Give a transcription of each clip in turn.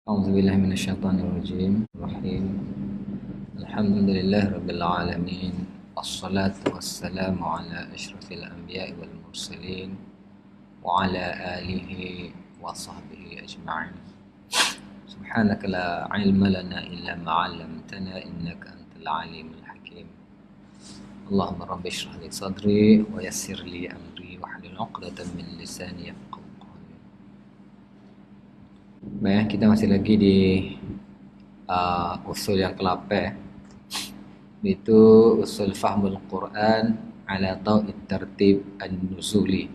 أعوذ بالله من الشيطان الرجيم الرحيم الحمد لله رب العالمين الصلاة والسلام على أشرف الأنبياء والمرسلين وعلى آله وصحبه أجمعين سبحانك لا علم لنا إلا ما علمتنا إنك أنت العليم الحكيم اللهم رب اشرح لي صدري ويسر لي أمري واحلل عقدة من لساني يفقهوا. Baik, kita masih lagi di usul yang ke-8, itu usul fahmul Quran ala tau'id tertib an-nuzuli.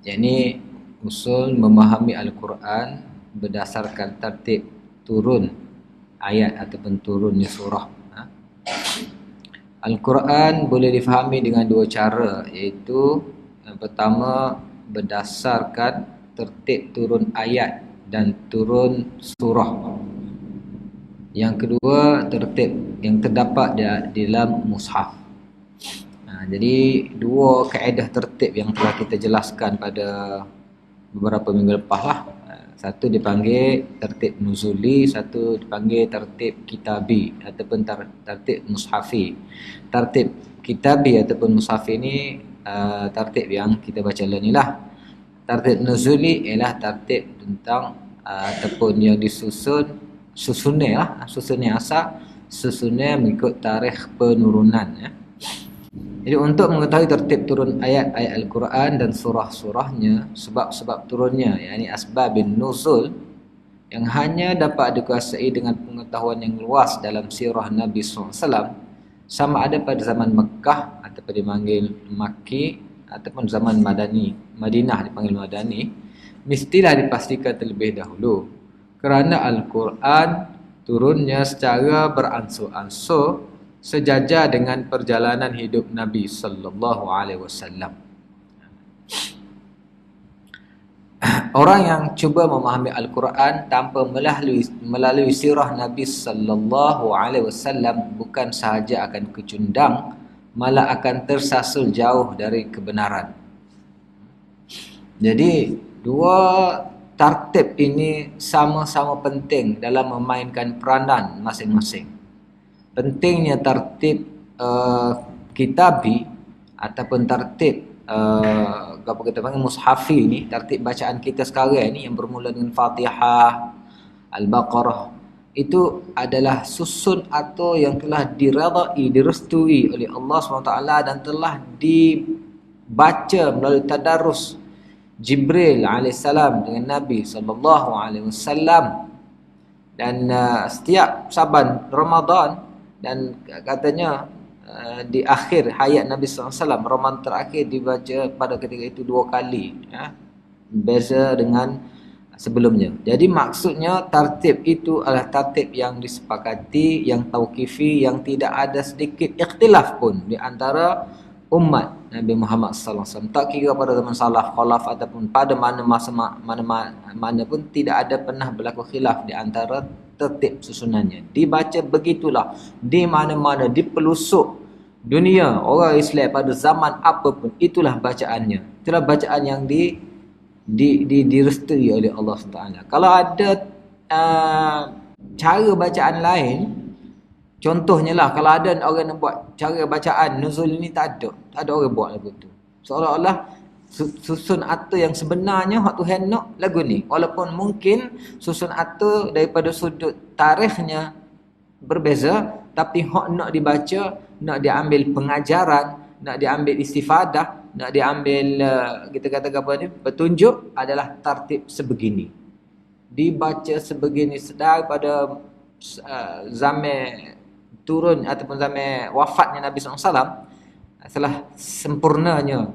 Yakni usul memahami Al-Quran berdasarkan tertib turun ayat ataupun turunnya surah. Al-Quran boleh difahami dengan dua cara, iaitu yang pertama berdasarkan tertib turun ayat dan turun surah. Yang kedua tertib yang terdapat di dalam mushaf. Jadi dua kaedah tertib yang telah kita jelaskan pada beberapa minggu lepas lah. Satu dipanggil tertib nuzuli, satu dipanggil tertib kitabi ataupun tertib mushafi. Tertib kitabi ataupun mushafi ini tertib yang kita baca ni lah. Tertib nuzuli ialah tertib tentang ataupun yang susunnya asal, susunnya mengikut tarikh penurunan ya. Jadi untuk mengetahui tertib turun ayat-ayat Al-Quran dan surah-surahnya, sebab-sebab turunnya, yakni asbabun nuzul, yang hanya dapat dikuasai dengan pengetahuan yang luas dalam sirah Nabi SAW, sama ada pada zaman Mekah ataupun dipanggil Makki, ataupun zaman Madinah dipanggil Madani, mestilah dipastikan terlebih dahulu. Kerana Al-Quran turunnya secara beransur-ansur sejajar dengan perjalanan hidup Nabi sallallahu alaihi wasallam. Orang yang cuba memahami Al-Quran tanpa melalui sirah Nabi sallallahu alaihi wasallam bukan sahaja akan kecundang, malah akan tersasul jauh dari kebenaran. Jadi dua tertib ini sama-sama penting dalam memainkan peranan masing-masing. Pentingnya tertib kitabi ataupun tertib apa kita panggil mushafi ni, tertib bacaan kita sekarang ni yang bermula dengan Fatihah, Al-Baqarah, itu adalah susun atau yang telah diredai, direstui oleh Allah SWT dan telah dibaca melalui tadarus Jibril alaihissalam dengan Nabi SAW. Dan setiap saban Ramadan, dan katanya di akhir hayat Nabi SAW, Ramadan terakhir dibaca pada ketika itu 2 kali ya, beza dengan sebelumnya. Jadi maksudnya tertib itu adalah tertib yang disepakati, yang tauqifi, yang tidak ada sedikit ikhtilaf pun di antara umat Nabi Muhammad SAW. Tak kira pada zaman salaf, khalaf ataupun pada mana pun tidak ada pernah berlaku khilaf di antara tertib susunannya. Dibaca begitulah di mana-mana, di pelosok dunia orang Islam pada zaman apapun, itulah bacaannya. Itulah bacaan yang direstui oleh Allah SWT. Kalau ada cara bacaan lain, contohnya lah, kalau ada orang yang buat cara bacaan nuzul ni, tak ada orang buat lagu tu. Seolah-olah susun atau yang sebenarnya hak Tuhan nak lagu ni. Walaupun mungkin susun atau daripada sudut tarikhnya berbeza, tapi hak nak dibaca, nak diambil pengajaran, nak diambil istifadah, nak diambil kita kata apa ni, petunjuk, adalah tertib sebegini. Dibaca sebegini daripada zaman turun ataupun zaman wafatnya Nabi SAW, setelah sempurnanya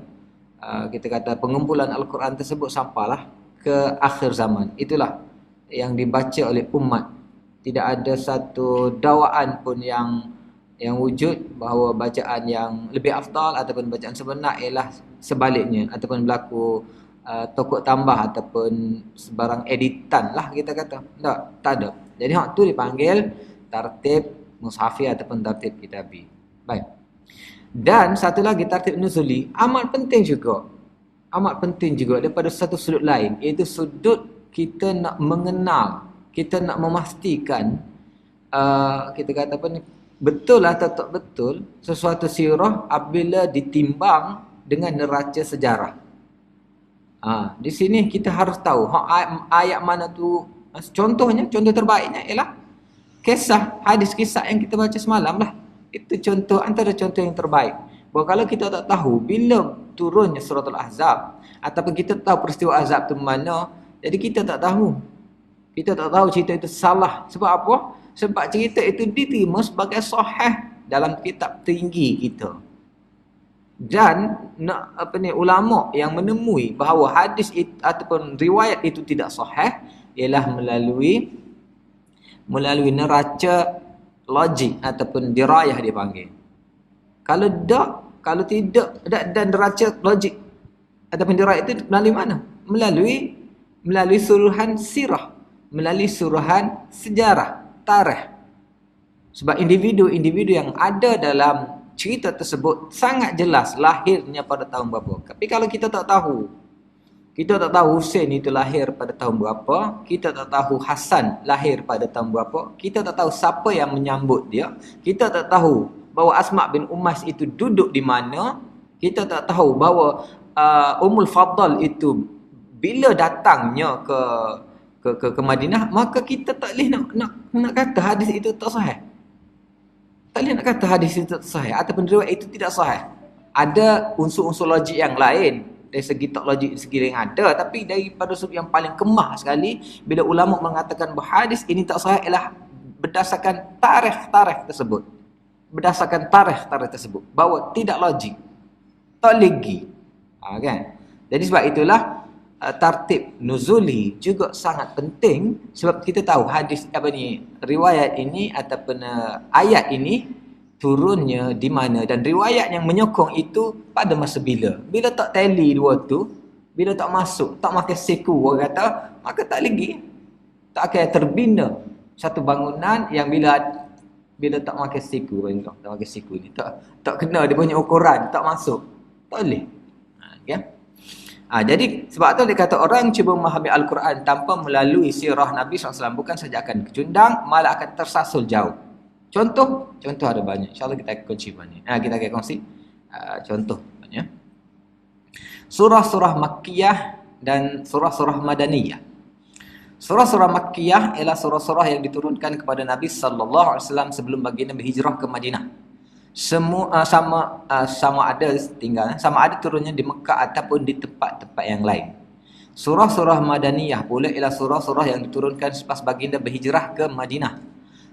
kita kata pengumpulan Al-Quran tersebut sampailah ke akhir zaman. Itulah yang dibaca oleh umat. Tidak ada satu dakwaan pun yang wujud bahawa bacaan yang lebih afdal ataupun bacaan sebenar ialah sebaliknya, ataupun berlaku tokok tambah ataupun sebarang editan lah kita kata. Tak ada. Jadi hak tu dipanggil tertib mushafi ataupun tertib kitabi. Baik. Dan satu lagi tertib nuzuli amat penting juga daripada satu sudut lain, iaitu sudut kita nak mengenal, kita nak memastikan kita kata apa ni, betul atau tak betul sesuatu sirah apabila ditimbang dengan neraca sejarah. Di sini kita harus tahu ayat mana tu. Contohnya, contoh terbaiknya ialah kisah, hadis kisah yang kita baca semalam lah. Itu contoh, antara contoh yang terbaik. Bahawa kalau kita tak tahu bila turunnya suratul Ahzab, ataupun kita tahu peristiwa Ahzab tu mana, jadi kita tak tahu. Kita tak tahu cerita itu salah. Sebab apa? Sebab cerita itu diterima sebagai sahih dalam kitab tinggi kita. Dan ulama yang menemui bahawa hadis itu, ataupun riwayat itu tidak sahih, ialah melalui neraca logik ataupun dirayah dipanggil. Kalau tidak dan neraca logik ataupun dirayah itu melalui mana? Melalui suruhan sirah, melalui suruhan sejarah, tarikh. Sebab individu-individu yang ada dalam cerita tersebut sangat jelas lahirnya pada tahun berapa. Tapi kalau kita tak tahu Hussein itu lahir pada tahun berapa, kita tak tahu Hasan lahir pada tahun berapa, kita tak tahu siapa yang menyambut dia, kita tak tahu bahawa Asma' bin Umays itu duduk di mana, kita tak tahu bahawa Ummul Fadl itu bila datangnya ke Madinah, maka kita tak boleh nak kata hadis itu tak sahih. Tak boleh nak kata hadis itu tak sahih ataupun riwayat itu tidak sahih. Ada unsur-unsur logik yang lain dari segi tak logik, dari segi yang ada, tapi daripada sudut yang paling kemah sekali bila ulama mengatakan bahawa hadis ini tak sahih ialah berdasarkan tarikh tersebut. Berdasarkan tarikh tersebut bahawa tidak logik, tak legi. Kan? Jadi sebab itulah tartib nuzuli juga sangat penting, sebab kita tahu riwayat ini ataupun ayat ini turunnya di mana dan riwayat yang menyokong itu pada masa bila tak tally dua tu, bila tak masuk, tak makan siku orang kata, maka tak lagi, tak akan terbina satu bangunan yang bila tak makan siku, tak makan siku ni tak kena dia punya ukuran, tak masuk, tak boleh. Jadi sebab tu dia kata orang cuba memahami Al-Quran tanpa melalui sirah Nabi SAW bukan saja akan kecundang, malah akan tersasul jauh. Contoh ada banyak. InsyaAllah kita akan kongsi banyak. Kita akan kongsi contoh banyak. Surah-surah Makkiyah dan surah-surah Madaniyah. Surah-surah Makkiyah ialah surah-surah yang diturunkan kepada Nabi SAW sebelum baginda berhijrah ke Madinah. Semua sama ada turunnya di Mekah ataupun di tempat-tempat yang lain. Surah-surah Madaniyah pula ialah surah-surah yang diturunkan selepas baginda berhijrah ke Madinah.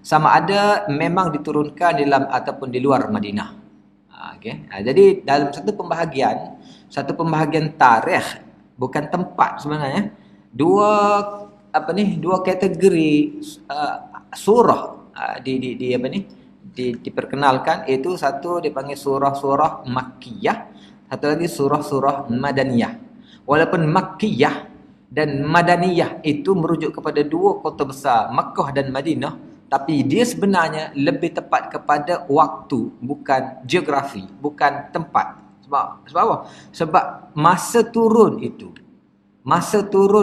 Sama ada memang diturunkan di dalam ataupun di luar Madinah. Jadi dalam satu pembahagian tarikh, bukan tempat sebenarnya, dua kategori surah diperkenalkan, iaitu satu dipanggil surah-surah Makkiyah, satu lagi surah-surah Madaniyah. Walaupun Makkiyah dan Madaniyah itu merujuk kepada dua kota besar, Makkah dan Madinah, tapi dia sebenarnya lebih tepat kepada waktu, bukan geografi, bukan tempat. Sebab apa? Sebab masa turun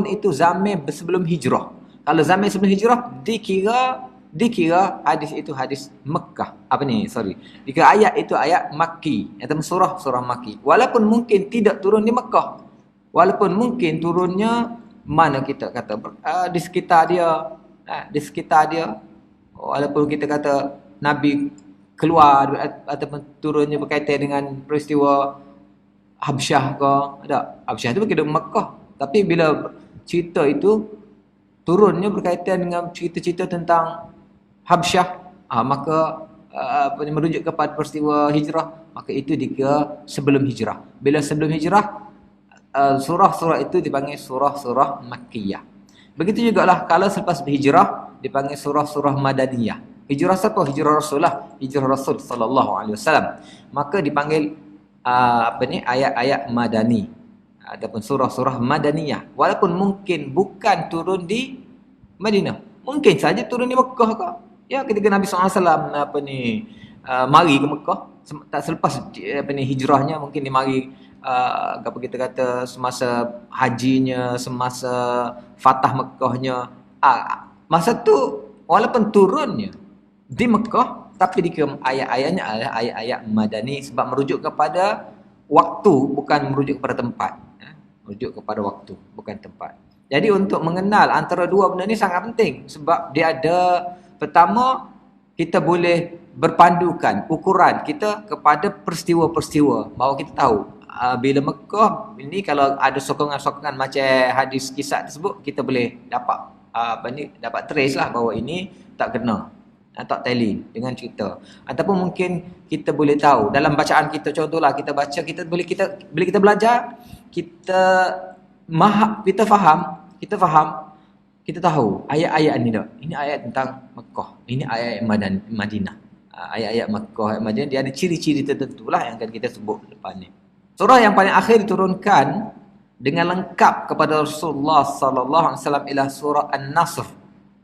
itu zaman sebelum hijrah. Kalau zaman sebelum hijrah dikira hadis itu hadis Mekah. Dikira ayat itu ayat Makki atau surah Makki. Walaupun mungkin tidak turun di Mekah. Walaupun mungkin turunnya mana kita kata di sekitar dia. Walaupun kita kata Nabi keluar ataupun turunnya berkaitan dengan peristiwa Habsyah ke. Habsyah itu berkaitan dengan Mekah. Tapi bila cerita itu turunnya berkaitan dengan cerita-cerita tentang Habsyah, maka merujuk kepada peristiwa hijrah, maka itu dikira sebelum hijrah. Bila sebelum hijrah, surah-surah itu dipanggil surah-surah Makkiyah. Begitu jugalah kalau selepas berhijrah dipanggil surah-surah Madaniyah. Hijrah siapa? Hijrah Rasulullah, hijrah Rasul sallallahu alaihi wasallam. Maka dipanggil ayat-ayat Madani ataupun surah-surah Madaniyah. Walaupun mungkin bukan turun di Madinah, mungkin saja turun di Mekah ke. Ya, ketika Nabi SAW mari ke Mekah. Tak selepas hijrahnya, mungkin dia mari apa kita kata semasa hajinya, semasa Fatah Mekahnya. Masa tu walaupun turunnya di Mekah, tapi ayat-ayatnya adalah ayat-ayat madani sebab merujuk kepada waktu, bukan merujuk kepada tempat. Merujuk kepada waktu, bukan tempat. Jadi untuk mengenal antara dua benda ni sangat penting sebab dia ada, pertama, kita boleh berpandukan ukuran kita kepada peristiwa-peristiwa bahawa kita tahu bila Mekah ini kalau ada sokongan-sokongan macam hadis kisah tersebut, kita boleh dapat dapat trace lah bahawa ini tak kena, tak tally dengan cerita. Ataupun mungkin kita boleh tahu dalam bacaan kita, contohlah kita baca, bila kita belajar, kita faham, kita tahu ayat-ayat ni dah. Ini ayat tentang Mekah, ini ayat Madinah. Ayat-ayat Mekah, ayat Madinah, dia ada ciri-ciri tertentu lah yang akan kita sebut depan ni. Surah yang paling akhir diturunkan dengan lengkap kepada Rasulullah sallallahu alaihi wasallam ialah surah An-Nasr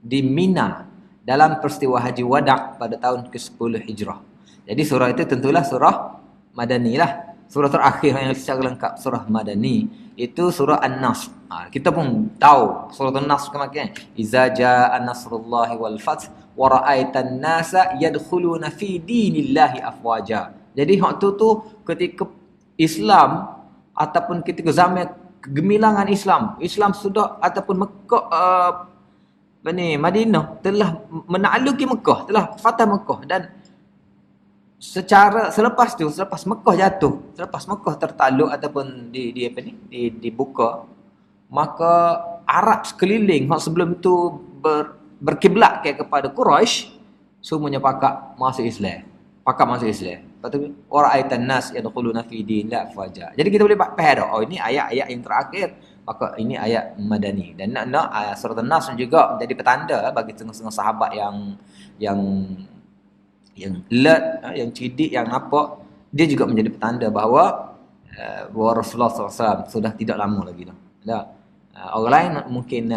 di Mina dalam peristiwa Haji Wada' pada tahun ke-10 Hijrah. Jadi surah itu tentulah surah Madani lah. Surah terakhir yang secara lengkap surah Madani itu surah An-Nasr. Kita pun tahu surah An-Nasr kemakian. Iza jaa nasrullahi wal fath wa ra'aitan nasa yadkhuluna fi dinillahi afwaja. Jadi waktu tu ketika Islam ataupun ketika zaman kegemilangan Islam sudah ataupun Mekah Madinah telah menakluki Mekah, telah fatah Mekah, dan selepas Mekah jatuh, selepas Mekah tertakluk ataupun dibuka, maka Arab sekeliling yang sebelum itu berkiblat kepada Quraisy semuanya pakak masuk Islam. Lepas tu wara'aitan nas yadkhuluna fi dinillahi afwaja. Jadi kita boleh faham ini ayat-ayat yang terakhir, maka ini ayat madani. Dan surah An-Nas juga menjadi petanda bagi setengah-setengah sahabat yang alert, yang cerdik, yang nampak, dia juga menjadi petanda bahawa Rasulullah SAW sudah tidak lama lagi dah. Orang lain mungkin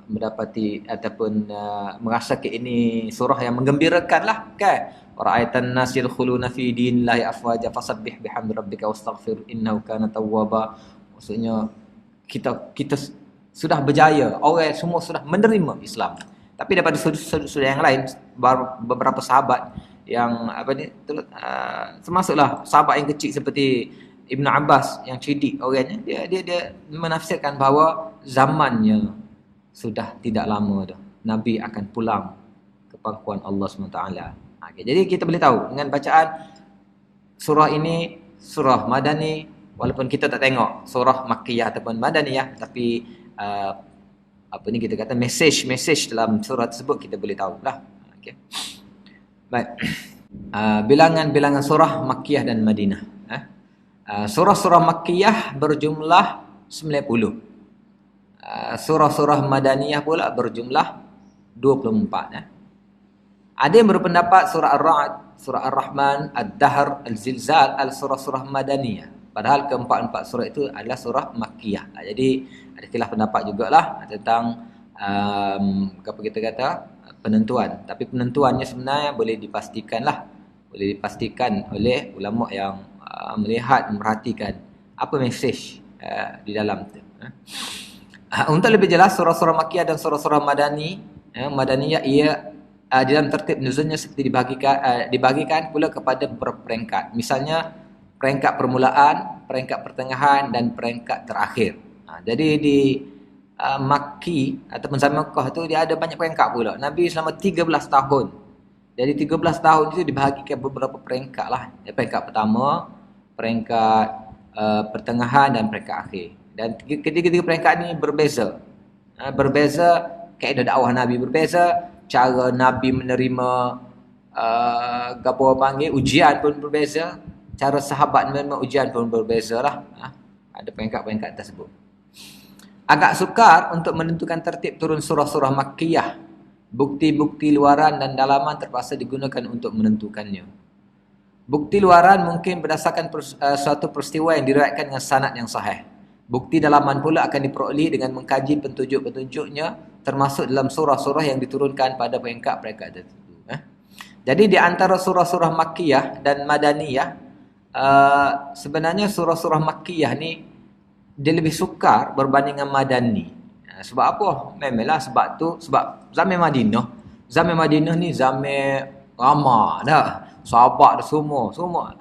mendapati ataupun merasa ini surah yang menggembirakan lah, kan? Ra'aitan nas yadkhuluna fi dinillahi afwaja fasabbih bihamdi rabbika wastaghfir innahu kana tawwaba. Maksudnya kita sudah berjaya, orang semua sudah menerima Islam. Tapi daripada sudut yang lain, beberapa sahabat yang termasuklah sahabat yang kecil seperti Ibn Abbas yang cerdik orangnya, dia menafsirkan bahawa zamannya sudah tidak lama dah, Nabi akan pulang ke pangkuan Allah SWT. Okay, jadi kita boleh tahu dengan bacaan surah ini, surah Madani, walaupun kita tak tengok surah Makkiyah ataupun Madaniyah, tapi kita kata message dalam surah tersebut kita boleh tahu lah. Okay. Baik. Bilangan-bilangan surah Makkiyah dan Madinah. Surah-surah Makkiyah berjumlah 90. Surah-surah Madaniyah pula berjumlah 24. Ada yang berpendapat surah Ar-Ra'd, surah Ar-Rahman, Ad-Dahr, Al-Zilzal adalah surah-surah Madaniyah. Padahal keempat-empat surah itu adalah surah Makkiyah. Jadi ada khilaf pendapat jugalah tentang apa kita kata penentuan. Tapi penentuannya sebenarnya boleh dipastikan oleh ulama yang melihat, memperhatikan apa mesej di dalam itu. Untuk lebih jelas surah-surah Makkiyah dan surah-surah Madaniyah ia di dalam tertib nuzulnya seperti dibagikan pula kepada beberapa peringkat. Misalnya peringkat permulaan, peringkat pertengahan dan peringkat terakhir. Jadi di Makki ataupun zaman Mekah tu dia ada banyak peringkat pula. Nabi selama 13 tahun. Jadi 13 tahun itu dibahagikan beberapa peringkat lah. Peringkat pertama, peringkat pertengahan dan peringkat akhir. Dan ketiga-tiga peringkat ni berbeza. Berbeza kaedah dakwah Nabi berbeza, cara Nabi menerima ujian pun berbeza, cara sahabat menerima ujian pun berbeza lah. Ada peringkat-peringkat tersebut. Agak sukar untuk menentukan tertib turun surah-surah Makkiyah. Bukti-bukti luaran dan dalaman terpaksa digunakan untuk menentukannya. Bukti luaran mungkin berdasarkan suatu peristiwa yang diriwayatkan dengan sanad yang sahih. Bukti dalaman pula akan diperoleh dengan mengkaji petunjuk-petunjuknya, termasuk dalam surah-surah yang diturunkan pada peringkat-peringkat tertentu. Jadi di antara surah-surah Makkiyah dan Madaniyah, sebenarnya surah-surah Makkiyah ni dia lebih sukar berbanding dengan Madani. Sebab apa? Memanglah sebab zaman Madinah ni zaman ramah dah. Sahabat dah semua.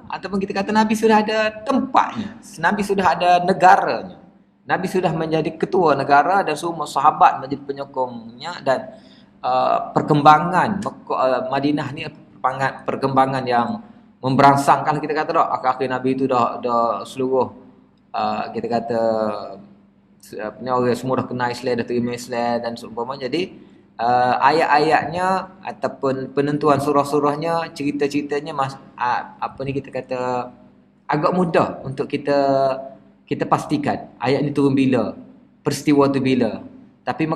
Ataupun kita kata Nabi sudah ada tempatnya. Nabi sudah ada negaranya. Nabi sudah menjadi ketua negara dan semua sahabat menjadi penyokongnya, dan perkembangan Madinah ni perkembangan yang memberangsang. Kalau kita kata dah akhir-akhir Nabi itu dah seluruh kita kata orang semua dah kenal Islam, dah terima Islam dan seumpama. Jadi ayat-ayatnya ataupun penentuan surah-surahnya, cerita-ceritanya kita kata agak mudah untuk kita pastikan ayat ni turun bila, peristiwa tu bila. Tapi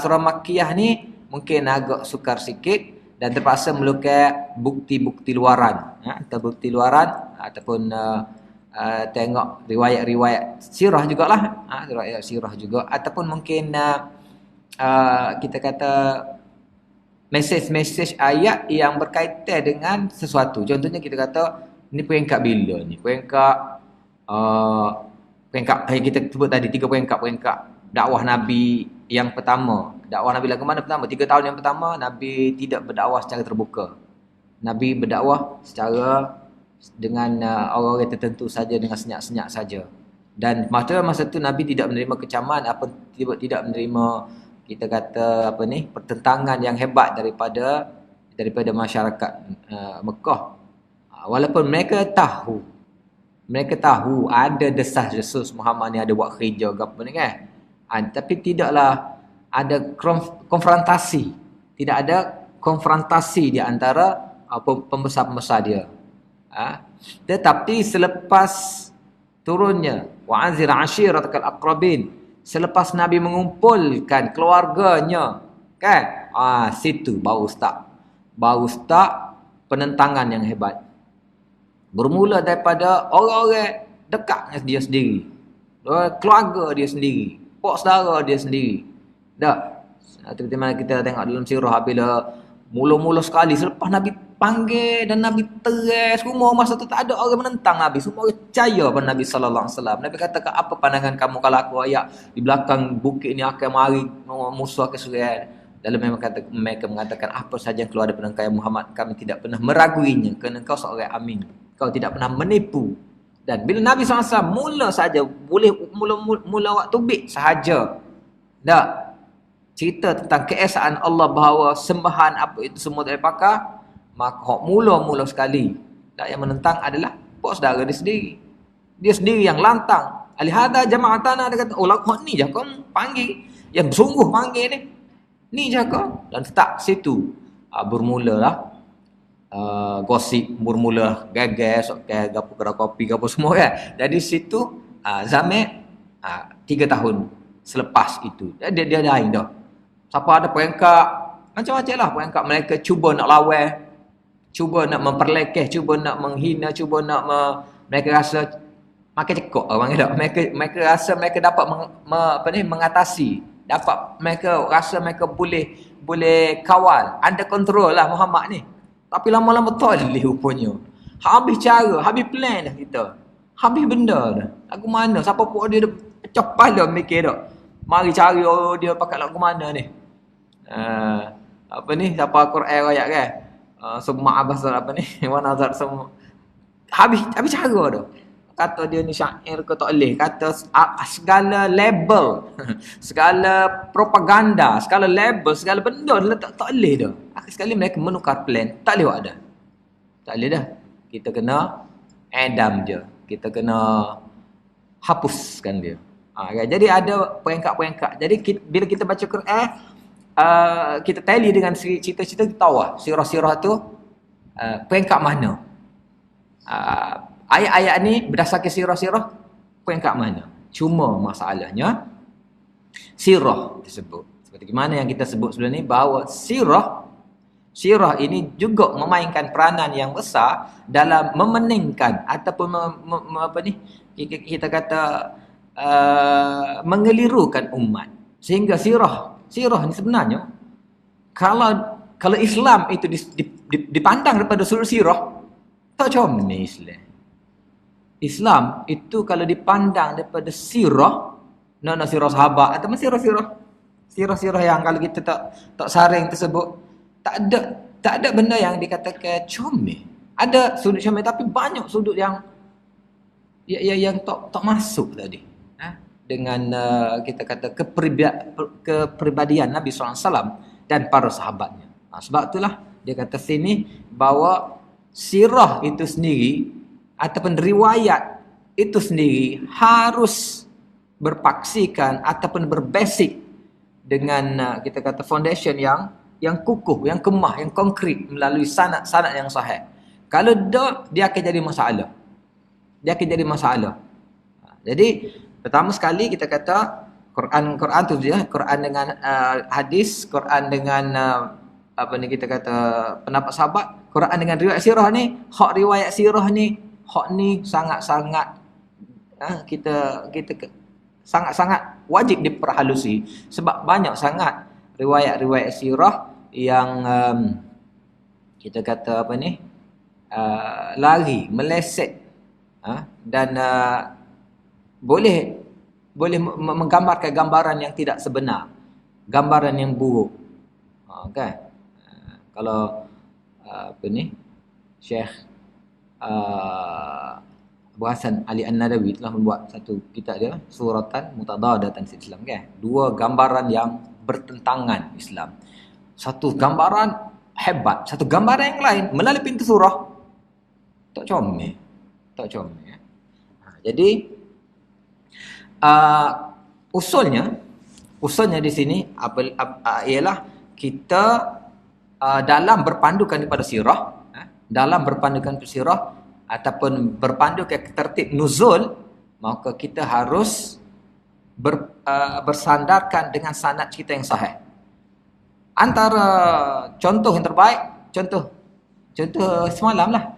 surah Makkiyah ni mungkin agak sukar sikit dan terpaksa melukar bukti-bukti luaran, atau bukti luaran ataupun tengok riwayat-riwayat sirah jugalah, riwayat sirah juga, ataupun mungkin kita kata mesej-mesej ayat yang berkaitan dengan sesuatu. Contohnya kita kata ni peringkat bila ni, peringkat kita sebut tadi 3 peringkat dakwah Nabi yang pertama. Dakwah Nabi lah ke mana pertama? 3 tahun yang pertama Nabi tidak berdakwah secara terbuka. Nabi berdakwah secara dengan orang-orang tertentu saja, dengan senyap-senyap saja. Dan masa tu Nabi tidak menerima kecaman, tidak menerima kita kata pertentangan yang hebat daripada masyarakat Mekah. Walaupun mereka tahu ada desas-desus Muhammad ni ada buat kerja ke apa ni kan. Tapi tidaklah ada konfrontasi. Tidak ada konfrontasi di antara pembesar-pembesar dia. Tetapi selepas turunnya wa'azir ashiratakal aqrabin, selepas Nabi mengumpulkan keluarganya kan, situ baru start penentangan yang hebat. Bermula daripada orang-orang dekatnya dia sendiri, keluarga dia sendiri, pok saudara dia sendiri. Seperti mana kita tengok dalam sirah, bila mula-mula sekali selepas Nabi panggil dan Nabi teras, semua masa tu tak ada orang menentang Nabi, semua orang percaya pada Nabi sallallahu alaihi wasallam. Nabi kata, apa pandangan kamu kalau aku ayat di belakang bukit ni akan mari musuh ke Suriah? Lalu mereka mengatakan, apa saja yang keluar daripada engkau Muhammad, kami tidak pernah meraguinya, kerana engkau seorang amin, kau tidak pernah menipu. Dan bila Nabi SAW mula saja, mula waktu bik sahaja cerita tentang keesaan Allah, bahawa sembahan apa itu semua dari pakar, maka mula sekali yang menentang adalah pok saudara dia sendiri. Dia sendiri yang lantang. Alihada jama'atana, dia kata, kau ni je kau panggil, yang sungguh panggil ni je kau. Dan tak situ bermulalah gosip, bermula gagas, gapo kedai kopi, gapo semua kan. Jadi situ zaman 3 tahun selepas itu dia lain dah. Siapa ada peringkat macam-macam lah peringkat, mereka cuba nak lawan, cuba nak memperlekeh, cuba nak menghina, cuba nak mereka rasa makin cekok orang tak. Mereka rasa mereka dapat mengatasi, mereka rasa mereka boleh kawal, under control lah Muhammad ni. Tapi lama-lama toleh rupanya. Habis cara, habis plan dah kita. Habis benda dah. Lagu mana? Siapa pun dia pecah kepala mikir dah. Mari cari dia pakai lagu mana ni. Siapa Quran ayat kan? Semua abas apa ni? Wanazar semua. Habis cara dah. Kata dia ni syair ke tak boleh. Kata segala label, segala propaganda, segala label, segala benda dia tak boleh dah. Akhir sekali mereka menukar plan. Tak boleh buat dah. Tak boleh dah. Kita kena edam je. Kita kena hapuskan dia. Jadi ada peringkat-peringkat. Jadi bila kita baca Quran, kita tally dengan cerita-cerita, kita tahu sirah-sirah tu peringkat mana. Ayat-ayat ni berdasarkan sirah-sirah peringkat mana. Cuma masalahnya sirah tersebut, seperti mana yang kita sebut sebelum ni, bahawa sirah ini juga memainkan peranan yang besar dalam memeningkan ataupun kita kata mengelirukan umat. Sehingga sirah ni sebenarnya, kalau Islam itu dipandang daripada sudut sirah, tak comel Islam. Islam itu kalau dipandang daripada sirah, sirah sahabat atau sirah yang kalau kita tak saring tersebut, tak ada benda yang dikatakan comel. Ada sudut comel tapi banyak sudut yang tak masuk tadi. Dengan kita kata kepribadian Nabi SAW dan para sahabatnya. Sebab itulah dia kata sini bahawa sirah itu sendiri ataupun riwayat itu sendiri harus berpaksikan ataupun berbasic dengan kita kata foundation yang kukuh, yang kemah, yang konkret melalui sanad yang sahih. Kalau tak, dia akan jadi masalah. Jadi pertama sekali kita kata Quran tu dia, Quran dengan hadis, Quran dengan kita kata pendapat sahabat, Quran dengan riwayat sirah ni, hak riwayat sirah ni, hak ni sangat-sangat kita sangat-sangat wajib diperhalusi sebab banyak sangat riwayat-riwayat sirah yang kita kata lari, meleset dan boleh menggambarkan gambaran yang tidak sebenar, gambaran yang buruk. Kan? Kalau Syekh Abu Hasan Ali An-Nadawi telah membuat satu kitab dia, Suratan Mutadadatan Islam, kan? Dua gambaran yang bertentangan Islam. Satu gambaran hebat, satu gambaran yang lain melalui pintu surah tak comel. Jadi usulnya di sini ialah kita dalam berpandukan kepada sirah, ataupun berpandukan ke tertib nuzul, maka kita harus bersandarkan dengan sanad kita yang sahih. Antara contoh yang terbaik, contoh semalam lah.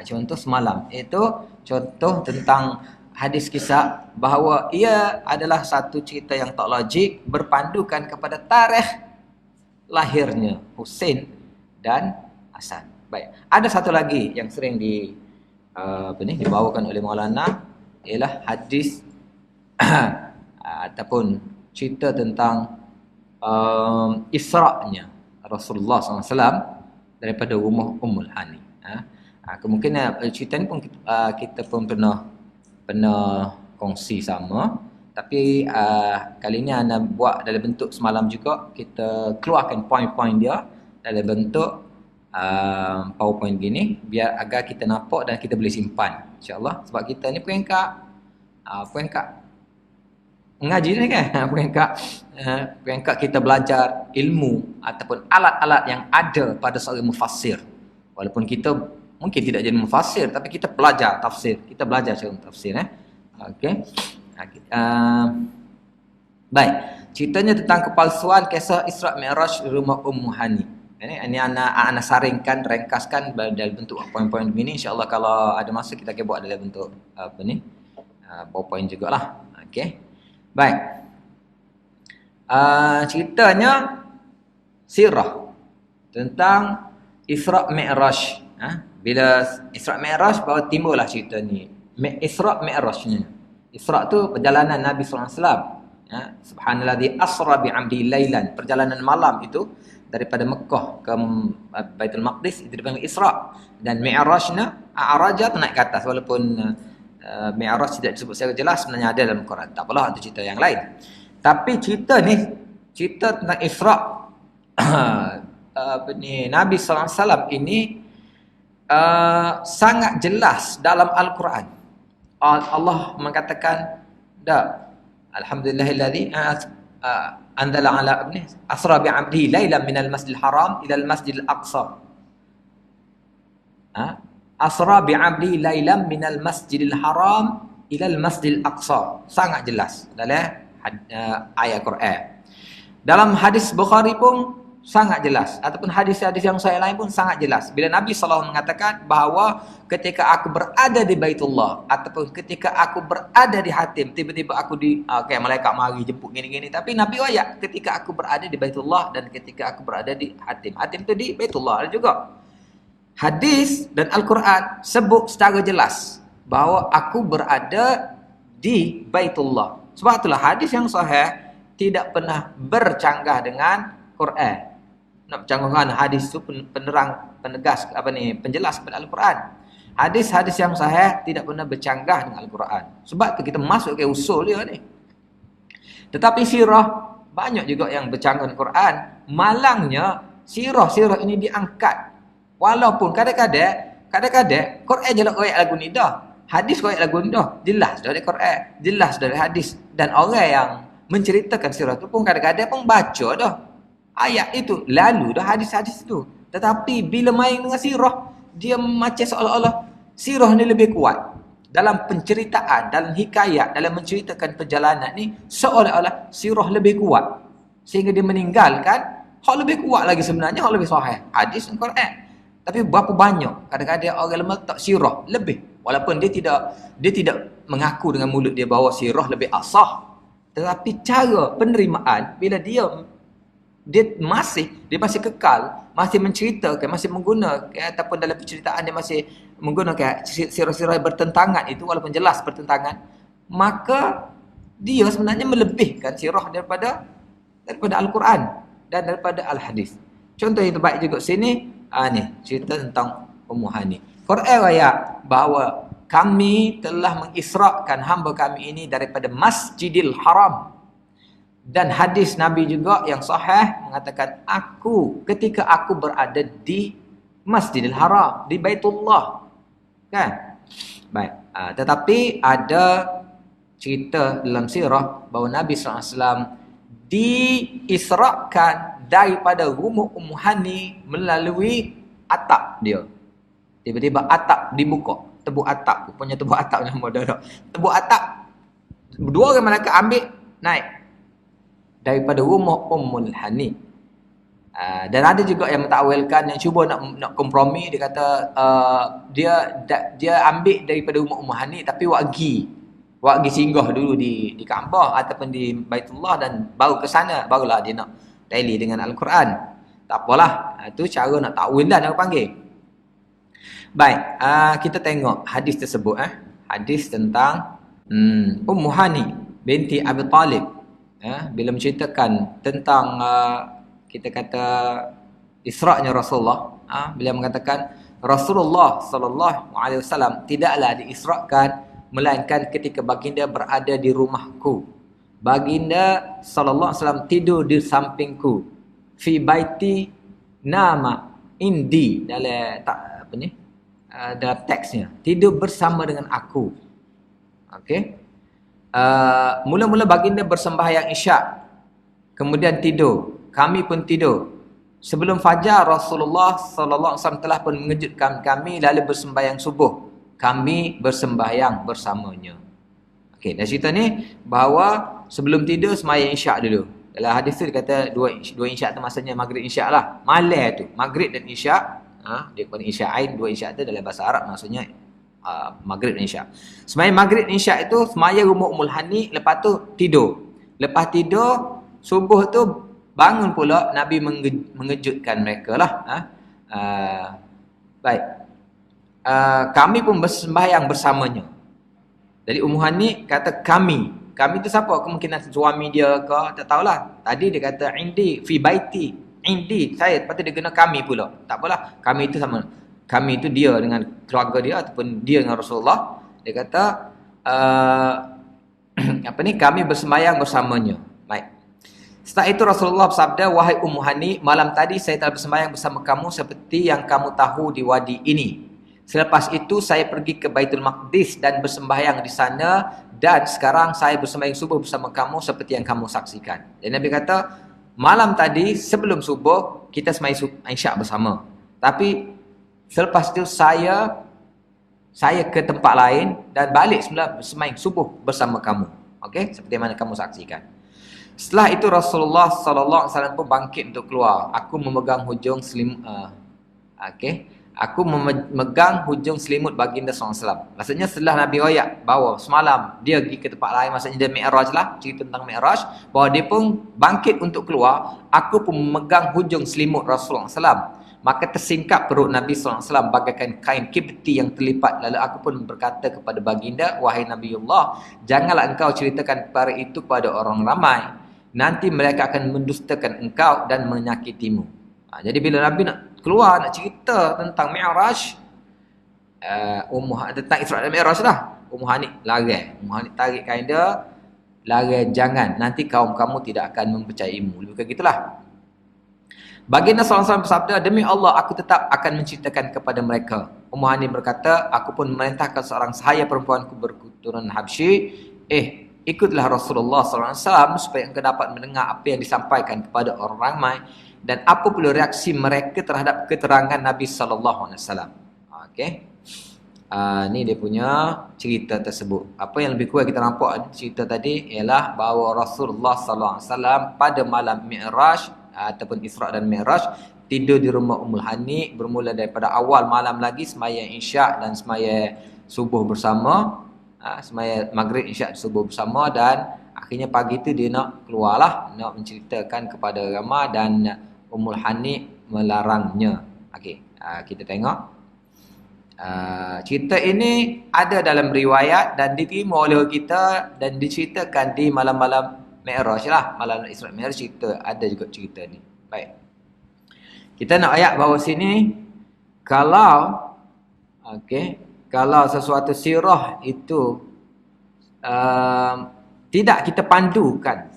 Contoh semalam itu contoh tentang hadis kisah bahawa ia adalah satu cerita yang tak logik berpandukan kepada tarikh lahirnya Husain dan Hasan. Baik, ada satu lagi yang sering dibawakan oleh Maulana ialah hadis ataupun cerita tentang Isra'nya Rasulullah SAW daripada rumah Ummul Hani. Kemungkinan cerita ni pun kita pun pernah kongsi sama, tapi kali ni anda buat dalam bentuk semalam juga. Kita keluarkan poin-poin dia dalam bentuk PowerPoint gini biar agar kita nampak dan kita boleh simpan insya-Allah. Sebab kita ni peringkat mengaji ni kan, peringkat kita belajar ilmu ataupun alat-alat yang ada pada seorang mufassir. Walaupun kita mungkin tidak jadi mufassir, tapi kita belajar tafsir, kita belajar cara tafsir. Okey. Baik, ceritanya tentang kepalsuan kisah Isra' Mi'raj rumah Ummu Hani. Ini anak saringkan, ringkaskan dalam bentuk poin-poin begini. InsyaAllah kalau ada masa kita akan buat dalam bentuk PowerPoint jugalah. Okey. Baik. Ceritanya sirah tentang Isra' Mi'raj. Bila Isra' Mi'raj baru timbullah cerita ni. Isra' Mi'rajnya. Isra' tu perjalanan Nabi SAW. Subhanalladzi asra bi'amdi lailan. Perjalanan malam itu daripada Mekah ke Baitul Maqdis itu dipanggil Isra'. Dan Mi'rajnya A'raja tu naik ke atas, walaupun Mi'raj tidak disebut secara jelas, sebenarnya ada dalam Quran. Tak apalah, itu cerita yang lain. Tapi cerita ni, cerita tentang Isra' Nabi SAW ini sangat jelas dalam Al-Quran. Allah mengatakan alhamdulillahilladzi anzala ala asra bi'abdihi lailan minal masjidil haram ilal masjidil aqsa. Asra bi'abdihi lailan minal masjidil haram ilal masjidil aqsa. Sangat jelas dalam ayat Quran. Dalam hadis Bukhari pun sangat jelas, ataupun hadis-hadis yang saya lain pun sangat jelas. Bila Nabi SAW mengatakan bahawa ketika aku berada di Baitullah ataupun ketika aku berada di Hatim, tiba-tiba aku malaikat mari jemput gini-gini. Tapi Nabi ayat ketika aku berada di Baitullah dan ketika aku berada di Hatim. Hatim tu di Baitullah juga. Hadis dan Al-Quran sebut secara jelas bahawa aku berada di Baitullah. Sebab itulah hadis yang sahih tidak pernah bercanggah dengan Quran. Nak bercanggah dengan hadis itu penegas penjelas kepada Al-Quran. Hadis-hadis yang sahih tidak pernah bercanggah dengan Al-Quran. Sebab itu kita masuk ke usul dia ni. Tetapi sirah banyak juga yang bercanggah dengan Quran. Malangnya sirah-sirah ini diangkat. Walaupun kadang-kadang Quran je lah koyak lagu ni dah. Hadis koyak lagu ni dah. Jelas dari Quran, jelas dari hadis. Dan orang yang menceritakan sirah tu pun kadang-kadang pun baca dah ayat itu, lalu dah hadis-hadis itu. Tetapi bila main dengan sirah, dia macam seolah-olah sirah ni lebih kuat. Dalam penceritaan, dalam hikayat, dalam menceritakan perjalanan ni, seolah-olah sirah lebih kuat. Sehingga dia meninggalkan hak lebih kuat lagi sebenarnya, hak lebih sahih, hadis dan Quran. Tapi berapa banyak kadang-kadang orang letak sirah lebih, walaupun dia tidak mengaku dengan mulut dia bahawa sirah lebih asah, tetapi cara penerimaan bila dia masih kekal, masih menceritakan, masih menggunakan, ataupun dalam penceritaan dia masih menggunakan sirah-sirah bertentangan itu, walaupun jelas bertentangan, maka dia sebenarnya melebihkan sirah daripada Al-Quran dan daripada Al-Hadis. Contoh yang terbaik juga sini, ni cerita tentang Ummu Hani. Quran ayat bahawa kami telah mengisrakan hamba kami ini daripada Masjidil Haram. Dan hadis Nabi juga yang sahih mengatakan ketika aku berada di Masjidil Haram, di Baitullah. Kan? Baik. Tetapi ada cerita dalam sirah bahawa Nabi SAW diisrakan daripada rumah Ummu Hani melalui atap dia. Tiba-tiba atap dibuka. Tebuk atap. Rupanya tebuk atap nama dah. Tebuk atap. Dua orang malaikat ambil, naik. Daripada rumah Ummul Hani. Dan ada juga yang mentakwilkan, yang cuba nak kompromi. Dia kata dia ambil daripada rumah Ummu Hani, tapi wagi singgah dulu di Kaabah ataupun di Baitullah, dan baru ke sana barulah dia nak tali dengan Al-Quran. Tak apalah, itu cara nak takwil dah, nak panggil. Baik, kita tengok hadis tersebut. Hadis tentang Ummu Hani binti Abi Talib. Bila menceritakan tentang kita kata Isra'nya Rasulullah, bila mengatakan Rasulullah sallallahu alaihi wasallam tidaklah diisrakan melainkan ketika baginda berada di rumahku. Baginda sallallahu alaihi wasallam tidur di sampingku. Fi baiti nama indi, dalam teksnya, tidur bersama dengan aku. Okey. Mula-mula baginda bersembahyang isyak, kemudian tidur. Kami pun tidur. Sebelum fajar, Rasulullah sallallahu alaihi wasallam telah pun mengejutkan kami lalu bersembahyang subuh. Kami bersembahyang bersamanya. Okey, dari cerita ni bahawa sebelum tidur sembahyang isyak dulu. Dalam hadis tu dia kata dua isyak tu maksudnya maghrib isyak lah. Malam tu, maghrib dan isyak, dia kepada isya'ain, dua isyak tu dalam bahasa Arab maksudnya maghrib dan isyak. Sembahyang maghrib dan isyak itu sembahyang rumah Ummul Hani, lepas tu tidur. Lepas tidur, subuh tu bangun pula Nabi mengejutkan mereka lah. Baik. Kami pun bersembahyang bersamanya. Jadi Ummu Hani kata kami. Kami tu siapa? Kemungkinan suami dia ke, tak tahulah. Tadi dia kata indi fi baiti. Indi saya, lepas tu dia guna kami pula. Tak apalah, kami itu sama. Kami itu dia dengan keluarga dia ataupun dia dengan Rasulullah. Dia kata kami bersembahyang bersamanya. Baik. Setelah itu Rasulullah bersabda, wahai Ummu Hani, malam tadi saya telah bersembahyang bersama kamu seperti yang kamu tahu di wadi ini. Selepas itu saya pergi ke Baitul Maqdis dan bersembahyang di sana, dan sekarang saya bersembahyang subuh bersama kamu seperti yang kamu saksikan. Dan Nabi kata, malam tadi sebelum subuh kita sembahyang isyak bersama. Tapi selepas itu saya ke tempat lain dan balik semula bersembahyang subuh bersama kamu. Okey, seperti mana kamu saksikan. Setelah itu Rasulullah sallallahu alaihi wasallam pun bangkit untuk keluar. Aku memegang hujung selimut Aku memegang hujung selimut baginda SAW. Maksudnya setelah Nabi royak bahawa semalam dia pergi ke tempat lain, maksudnya dia Mi'raj lah, cerita tentang Mi'raj, bahawa dia pun bangkit untuk keluar. Aku pun memegang hujung selimut Rasulullah SAW. Maka tersingkap perut Nabi SAW bagaikan kain kibti yang terlipat. Lalu aku pun berkata kepada baginda, wahai Nabiullah, janganlah engkau ceritakan perkara itu kepada orang ramai. Nanti mereka akan mendustakan engkau dan menyakitimu. Jadi bila Nabi nak keluar, nak cerita tentang Mi'raj, tentang Isra' dan Mi'raj lah, Ummu Hani lari. Ummu Hani tarik kain dia, lari, jangan, nanti kaum kamu tidak akan mempercayaimu. Lebih ke gitulah. Baginda SAW bersabda, demi Allah aku tetap akan menceritakan kepada mereka. Ummu Hani berkata, aku pun memerintahkan seorang sahaya perempuanku berketurunan Habsyi, ikutlah Rasulullah SAW supaya engkau dapat mendengar apa yang disampaikan kepada orang ramai dan apa pula reaksi mereka terhadap keterangan Nabi SAW. Okey. Ni dia punya cerita tersebut. Apa yang lebih kurang kita nampak cerita tadi ialah bahawa Rasulullah SAW pada malam Mi'raj ataupun Isra' dan Mi'raj tidur di rumah Ummul Hani bermula daripada awal malam lagi sembahyang Isyak dan sembahyang subuh bersama, sembahyang Maghrib, Isyak, subuh bersama, dan akhirnya pagi tu dia nak keluarlah, nak menceritakan kepada ramai dan Ummul Hani melarangnya. Okey, kita tengok. Cerita ini ada dalam riwayat dan diterima oleh kita dan diceritakan di malam-malam Mi'raj lah, malam Isra' Mi'raj cerita, ada juga cerita ni. Baik. Kita nak ayat bawah sini, kalau sesuatu sirah itu tidak kita pandukan,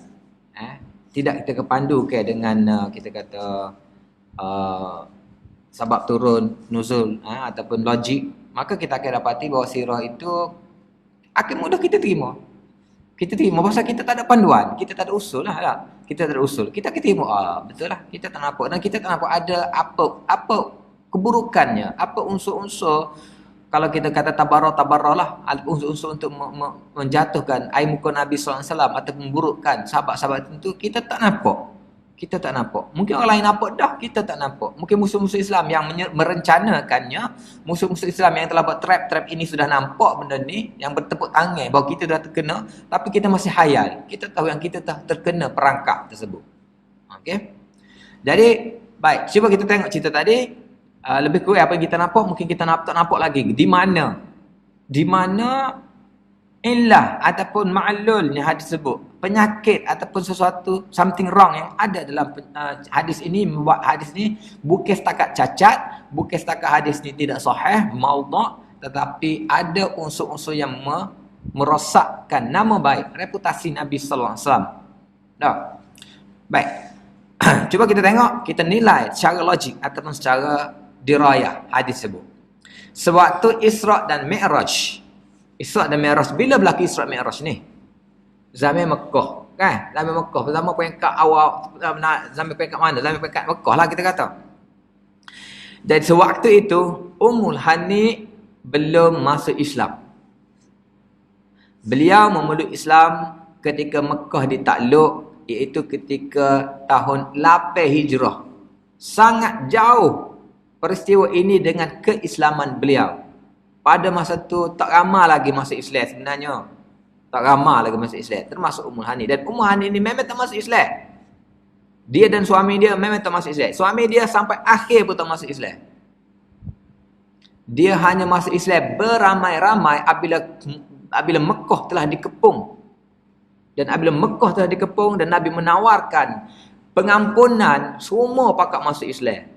tidak kita kepandukan dengan kita kata sebab turun nuzul ataupun logik, maka kita akan dapati bahawa sirah itu akan mudah kita terima. Kita terima pasal kita tak ada panduan, kita tak ada usul lah. Kita tak ada usul. Kita akan terima, betul lah, kita tak nampak. Dan kita tak nampak ada apa keburukannya, apa unsur-unsur, kalau kita kata tabarrah lah, unsur-unsur untuk menjatuhkan air muka Nabi SAW atau memburukkan sahabat-sahabat itu, kita tak nampak. Kita tak nampak. Mungkin orang lain nampak dah, kita tak nampak. Mungkin musuh-musuh Islam yang merencanakannya, musuh-musuh Islam yang telah buat trap ini sudah nampak benda ni, yang bertepuk tangan bahawa kita dah terkena, tapi kita masih hayal. Kita tahu yang kita dah terkena perangkap tersebut. Okey. Jadi, baik, cuba kita tengok cerita tadi. Lebih kurang apa yang kita nampak, mungkin kita tak nampak lagi. Di mana illah ataupun ma'lulnya hadis sebut, penyakit ataupun sesuatu something wrong yang ada dalam hadis ini, membuat hadis ini bukan setakat cacat, bukan setakat hadis ini tidak sahih, maudhu', tetapi ada unsur-unsur yang merosakkan nama baik, reputasi Nabi sallallahu alaihi wasallam. Dah. Baik. Cuba kita tengok, kita nilai secara logik ataupun secara dirayah hadis sebut. Sewaktu Isra' dan Mi'raj, Isra' dan Mi'raj, bila berlaku Isra' Mi'raj ni? Zaman Mekah, kan? Zaman Mekah, pertama peringkat awal, zaman peringkat mana? Zaman peringkat Mekah lah kita kata. Dan sewaktu itu, Ummul Hani belum masuk Islam. Beliau memeluk Islam ketika Mekah ditakluk, iaitu ketika tahun 8 Hijrah. Sangat jauh peristiwa ini dengan keislaman beliau. Pada masa tu tak ramai lagi masuk Islam sebenarnya. Tak ramai lagi masuk Islam. Termasuk Ummul Hani. Dan Ummul Hani ni memang tak masuk Islam. Dia dan suami dia memang tak masuk Islam. Suami dia sampai akhir pun tak masuk Islam. Dia hanya masuk Islam beramai-ramai apabila Mekah telah dikepung. Dan apabila Mekah telah dikepung dan Nabi menawarkan pengampunan, semua pakat masuk Islam.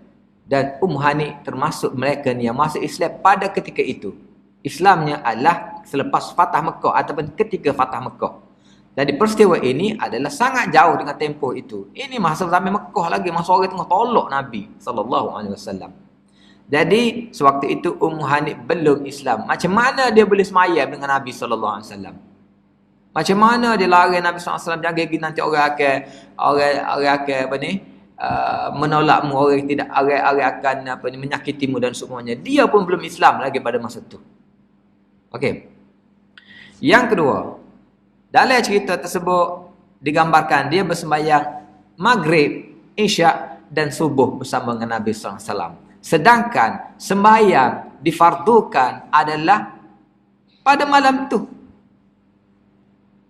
Dan Hani termasuk mereka ni yang masuk Islam pada ketika itu. Islamnya adalah selepas Fatah Mekah ataupun ketika Fatah Mekah. Jadi peristiwa ini adalah sangat jauh dengan tempoh itu. Ini masa zaman Mekah lagi, masa orang tengah tolak Nabi SAW. Jadi sewaktu itu Hani belum Islam. Macam mana dia boleh semayam dengan Nabi SAW? Macam mana dia lari Nabi SAW jaga nanti orang akan apa ni? Menolakmu, orang tidak akan menyakitimu dan semuanya. Dia pun belum Islam lagi pada masa itu. Okey. Yang kedua, dalam cerita tersebut digambarkan dia bersembahyang Maghrib, Isyak dan subuh bersama dengan Nabi SAW. Sedangkan sembahyang difardukan adalah pada malam tu.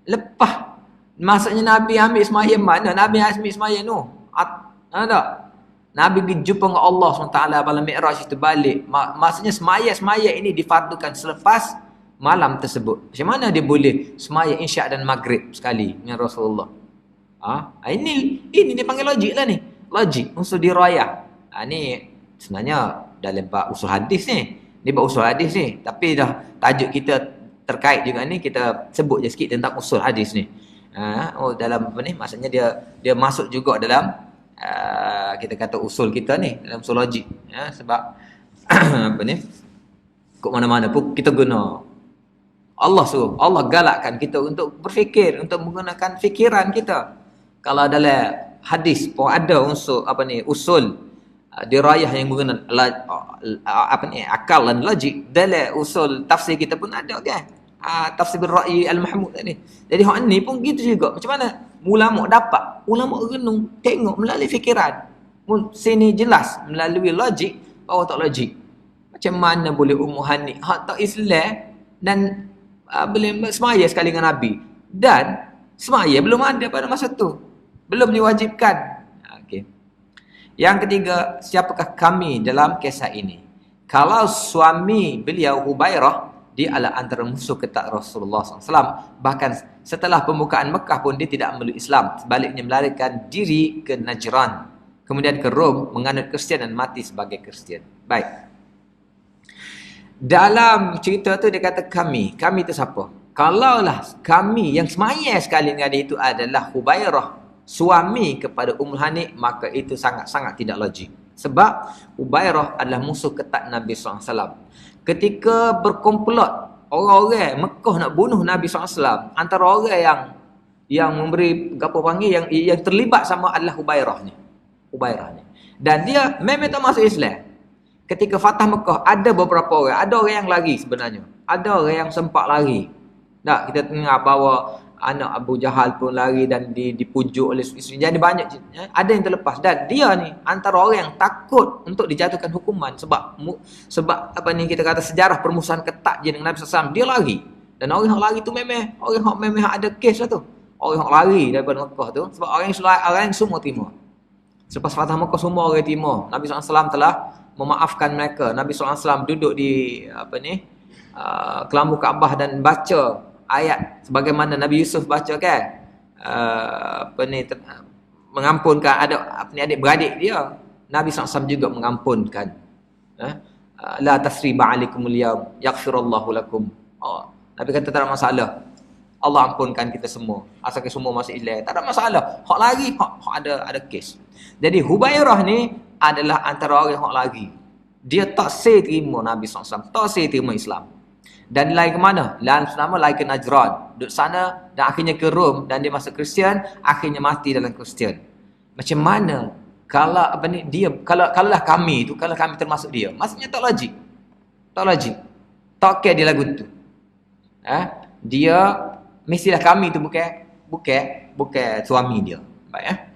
Lepas maksudnya Nabi ambil sembahyang mana? Nabi ambil sembahyang tu. Ada. Nabi pergi jumpa dengan Allah SWT malam Mi'raj itu balik. Maksudnya semaya ini difardukan selepas malam tersebut. Macam mana dia boleh semaya Isyak dan Maghrib sekali dengan Rasulullah? Ini dia panggil logik lah ni. Logik, unsur dirayah. Ni sebenarnya dalam bab usul hadis ni. Ni bab usul hadis ni. Tapi dah tajuk kita terkait juga ni, kita sebut je sikit tentang usul hadis ni. Dalam apa ni, maksudnya dia masuk juga dalam kita kata usul kita ni, dalam usul logik. Sebab apa ni, kok mana-mana pun kita guna. Allah suruh, Allah galakkan kita untuk berfikir, untuk menggunakan fikiran kita. Kalau dalam hadis pun ada unsur apa ni, usul dirayah yang menggunakan apa ni, akal dan logik. Dalam usul tafsir kita pun ada kan, tafsir bil-ra'yi al-mahmud tadi. Jadi hak ni pun gitu juga. Macam mana ulama dapat? Ulama renung, tengok melalui fikiran. Sini jelas melalui logik, bawah tak logik. Macam mana boleh Ummu Hani hak tak Islam dan boleh semaya sekali dengan Nabi, dan semaya belum ada pada masa tu, belum diwajibkan. Okey. Yang ketiga, siapakah kami dalam kisah ini? Kalau suami beliau Hubairah, dia adalah antara musuh ketat Rasulullah SAW. Bahkan setelah pembukaan Mekah pun dia tidak memeluk Islam. Sebaliknya melarikan diri ke Najran, kemudian ke Rom, menganut Kristian dan mati sebagai Kristian. Baik. Dalam cerita tu dia kata kami tu siapa? Kalaulah kami yang semaya sekali dengan dia itu adalah Hubairah, suami kepada Ummul Hani, maka itu sangat-sangat tidak logik. Sebab Hubairah adalah musuh ketat Nabi SAW. Ketika berkomplot orang-orang Mekah nak bunuh Nabi SAW, antara orang yang memberi apa panggil, yang terlibat sama adalah Hubairah ni. Dan dia memang tak masuk Islam. Ketika Fatah Mekah, ada beberapa orang, ada orang yang lari sebenarnya. Ada orang yang sempat lari. Tak, kita dengar bahawa anak Abu Jahal pun lari dan dipujuk oleh isteri. Jadi banyak, ada yang terlepas. Dan dia ni antara orang yang takut untuk dijatuhkan hukuman. Sebab apa ni, kita kata sejarah permusuhan ketat je dengan Nabi SAW. Dia lari. Dan orang yang lari tu memang orang yang memang ada kes lah tu. Orang yang lari daripada Mekah tu. Sebab orang yang semua timur. Selepas Fatah Mekah semua orang timur. Nabi SAW telah memaafkan mereka. Nabi SAW duduk di apa ni, kelambu Kaabah dan baca ayat sebagaimana Nabi Yusuf baca kan, apa ni, mengampunkan adik-beradik dia. Nabi SAW juga mengampunkan. La tasriba alaikumul yaum yaghfirullahu lakum. Nabi kata tak ada masalah, Allah ampunkan kita semua, asalkan semua masuk Islam, tak ada masalah. Hak lagi, hak ada kes. Jadi Hubairah ni adalah antara orang hak lagi. Dia tak terima Nabi SAW, tak terima Islam. Dan lari ke mana? Lari ke Najran. Duduk sana dan akhirnya ke Rom, dan dia masuk Kristian, akhirnya mati dalam Kristian. Macam mana kalau apa ni, dia kalaulah kami tu, kalau kami termasuk dia, maksudnya tak logik. Tak logik. Tak kira dia lagu tu. Dia mestilah kami tu bukan suami dia. Baik.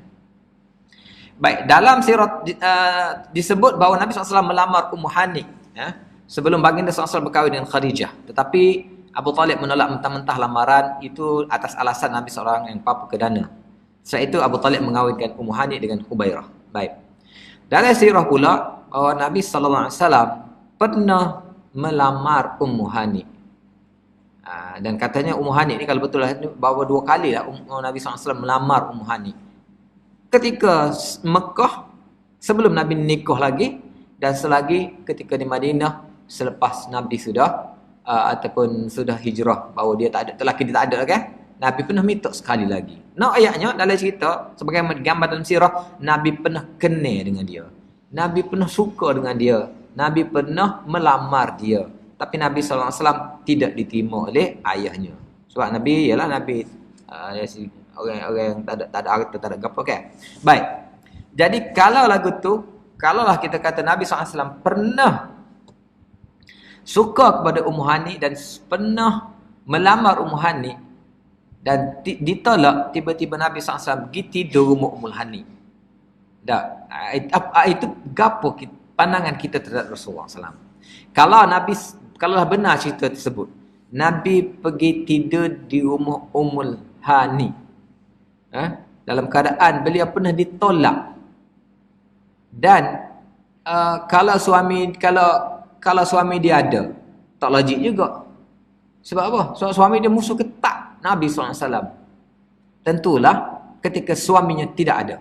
Baik, dalam sirat disebut bahawa Nabi SAW melamar Ummu Hani sebelum baginda SAW berkahwin dengan Khadijah. Tetapi Abu Talib menolak mentah-mentah lamaran itu atas alasan Nabi SAW yang papa kedana. Setelah itu Abu Talib mengawinkan Ummu Hani dengan Hubairah. Baik. Dalam sirah pula bahawa Nabi SAW pernah melamar Ummu Hani. Dan katanya Ummu Hani ni, kalau betul lah, bahawa 2 kali lah Nabi SAW melamar Ummu Hani. Ketika Mekah, sebelum Nabi nikah lagi, dan selagi ketika di Madinah selepas Nabi sudah ataupun sudah hijrah, bahawa dia tak ada, lelaki dia tak ada kan, Nabi pernah minta sekali lagi. Ayatnya dalam cerita sebagai gambar dalam sirah, Nabi pernah kenal dengan dia, Nabi pernah suka dengan dia, Nabi pernah melamar dia. Tapi Nabi SAW tidak diterima oleh ayahnya. Sebab Nabi ialah Nabi orang yang tak ada harta, tak ada apa kan. Baik. Jadi kalau lagu tu, kalaulah kita kata Nabi SAW pernah suka kepada Ummu Hani dan pernah melamar Ummu Hani dan ditolak, tiba-tiba Nabi SAW pergi tidur rumah Ummul Hani. Itu gapo pandangan kita terhadap Rasulullah SAW. Kalaulah benar cerita tersebut, Nabi pergi tidur di rumah Ummul Hani dalam keadaan beliau pernah ditolak Dan kalau suami dia ada, tak logik juga. Sebab apa? Sebab suami dia musuh ketat Nabi SAW. Tentulah ketika suaminya tidak ada.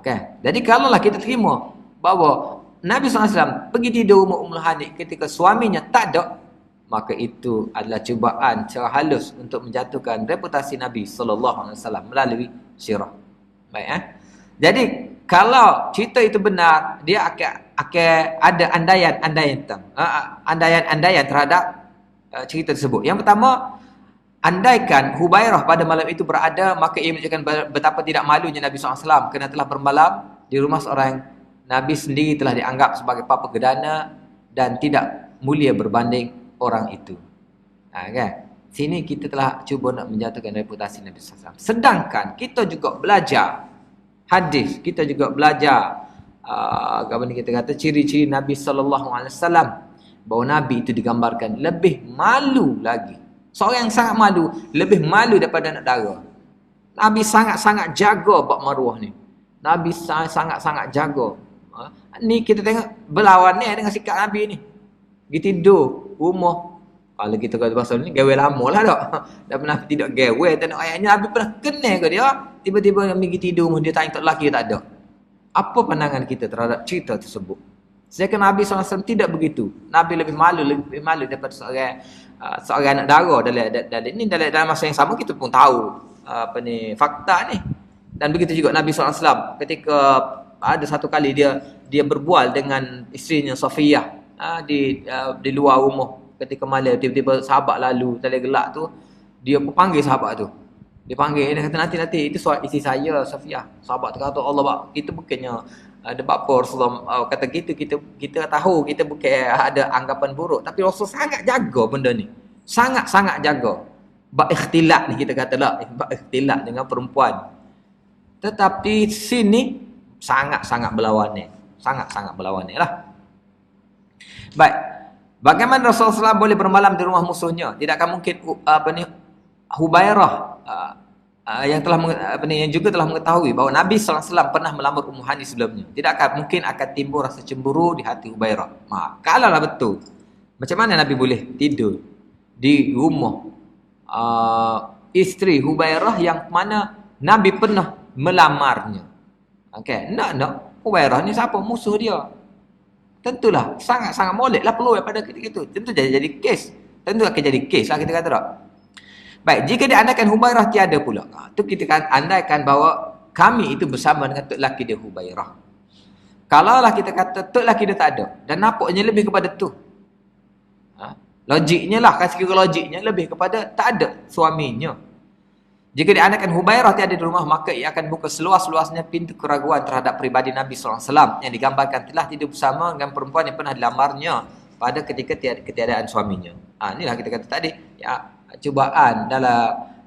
Okay. Jadi kalaulah kita terima bahawa Nabi SAW pergi tidur rumah Ummul Hani ketika suaminya tak ada, maka itu adalah cubaan cara halus untuk menjatuhkan reputasi Nabi SAW melalui sirah. Baik, Jadi kalau cerita itu benar, dia akan ada andaian terhadap cerita tersebut. Yang pertama, andaikan Hubairah pada malam itu berada, maka ia menunjukkan betapa tidak malunya Nabi SAW kerana telah bermalam di rumah seorang Nabi sendiri telah dianggap sebagai papa gedana dan tidak mulia berbanding orang itu. Kan? Sini kita telah cuba nak menjatuhkan reputasi Nabi SAW. Sedangkan kita juga belajar hadis, kita juga belajar apa ni kita kata ciri-ciri Nabi SAW, bahawa Nabi itu digambarkan lebih malu lagi. Seorang yang sangat malu, lebih malu daripada anak dara. Nabi sangat-sangat jaga bab maruah ni. Nabi sangat-sangat jaga. Ni kita tengok berlawan ni dengan sikap Nabi ni. Pergi tidur rumah. Kalau kita kata pasal ni gawe lama lah tak. Dah pernah tidak gawe tengok ayatnya. Nabi pernah kenal ke dia? Tiba-tiba pergi tidur rumah dia tanya tak lelaki tak ada. Apa pandangan kita terhadap cerita tersebut? Sedangkan Nabi SAW tidak begitu. Nabi lebih malu daripada seorang anak dara dalam masa yang sama. Kita pun tahu fakta ni. Dan begitu juga Nabi SAW ketika ada satu kali dia berbual dengan isterinya Safiyah di luar rumah. Ketika malam tiba-tiba sahabat lalu tali gelak tu, dia pun panggil sahabat tu. Dia panggil, dia kata nanti itu isteri saya Safiyah. Sahabat tu kata Allah bak, kita bukannya ada bapa Rasulullah kata kita tahu kita bukan ada anggapan buruk, tapi Rasul sangat jaga benda ni. Sangat-sangat jaga. Bab ikhtilat ni kita kata lah, bab ikhtilat dengan perempuan. Tetapi sini sangat-sangat berlawan ni. Sangat-sangat berlawan ni lah. Baik. Bagaimana Rasulullah SAW boleh bermalam di rumah musuhnya? Tidak akan mungkin Hubairah yang juga telah mengetahui bahawa Nabi SAW pernah melamar Ummu Hani sebelumnya. Tidak akan mungkin akan timbul rasa cemburu di hati Hubairah. Kalaulah betul, macam mana Nabi boleh tidur di rumah isteri Hubairah yang mana Nabi pernah melamarnya? Okay, Hubairah ni siapa? Musuh dia. Tentulah sangat-sangat moleklah peluang pada ketika itu. Tentu jadi kes. Tentu akan jadi kes lah kita kata tak. Baik, jika diandaikan Hubairah tiada pula, tu kita kan andaikan bahawa kami itu bersama dengan tok laki dia Hubairah. Kalaulah kita kata tok laki dia tak ada dan nampaknya lebih kepada tu. Logiknya lah, kasih kira logiknya lebih kepada tak ada suaminya. Jika diandaikan Hubairah tiada di rumah, maka ia akan buka seluas-luasnya pintu keraguan terhadap pribadi Nabi SAW yang digambarkan telah tidur bersama dengan perempuan yang pernah dilamarnya pada ketika ketiadaan suaminya. Inilah kita kata tadi, ya, cubaan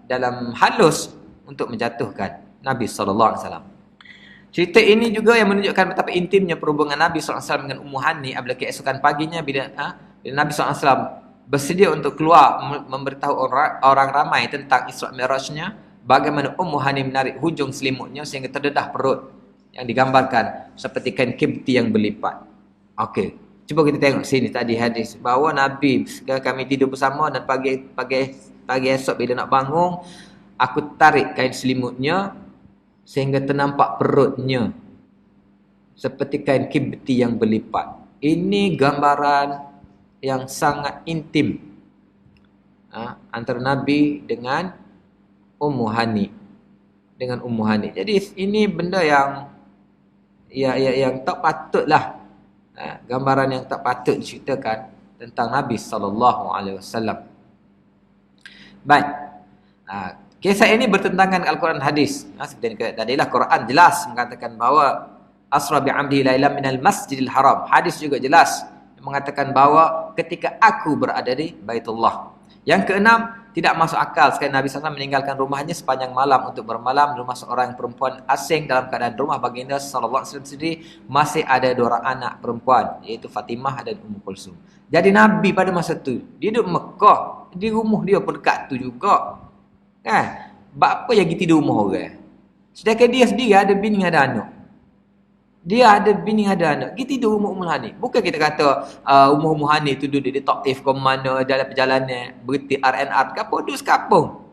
dalam halus untuk menjatuhkan Nabi SAW. Cerita ini juga yang menunjukkan betapa intimnya perhubungan Nabi SAW dengan Ummu Hani apabila keesokan paginya bila Nabi SAW bersedia untuk keluar memberitahu orang ramai tentang Isra Mi'rajnya, bagaimana Ummu Hani menarik hujung selimutnya sehingga terdedah perut yang digambarkan seperti kain kibti yang berlipat. Okey, cuba kita tengok sini tadi hadis bahawa Nabi kami tidur bersama dan pagi esok bila nak bangun, aku tarik kain selimutnya sehingga ternampak perutnya seperti kain kibti yang berlipat. Ini gambaran yang sangat intim antara Nabi dengan Ummu Hani. Jadi ini benda yang tak patutlah, gambaran yang tak patut diceritakan tentang Nabi SAW. Baik. Kisah ini bertentangan Al-Quran hadis. Seperti tadilah Quran jelas mengatakan bahawa asra bi'amdi lailan minal masjidil haram. Hadis juga jelas mengatakan bahawa ketika aku berada di Baitullah. Yang keenam, tidak masuk akal sekali Nabi SAW meninggalkan rumahnya sepanjang malam untuk bermalam di rumah seorang perempuan asing dalam keadaan rumah baginda SAW sendiri masih ada 2 orang anak perempuan, iaitu Fatimah dan Ummu Kulsum. Jadi Nabi pada masa tu, dia duduk Mekah, di rumah dia pun dekat tu juga. Kan? Apa yang kita di rumah orang? Sedangkan dia sendiri ada bini ada anak. Dia ada bini, ada anak. Kita tidur umur-umur Hani. Bukan kita kata umur-umur Hani tu duduk di top if ke mana, dalam perjalanan berhenti R&R ke apa, duduk sekapung.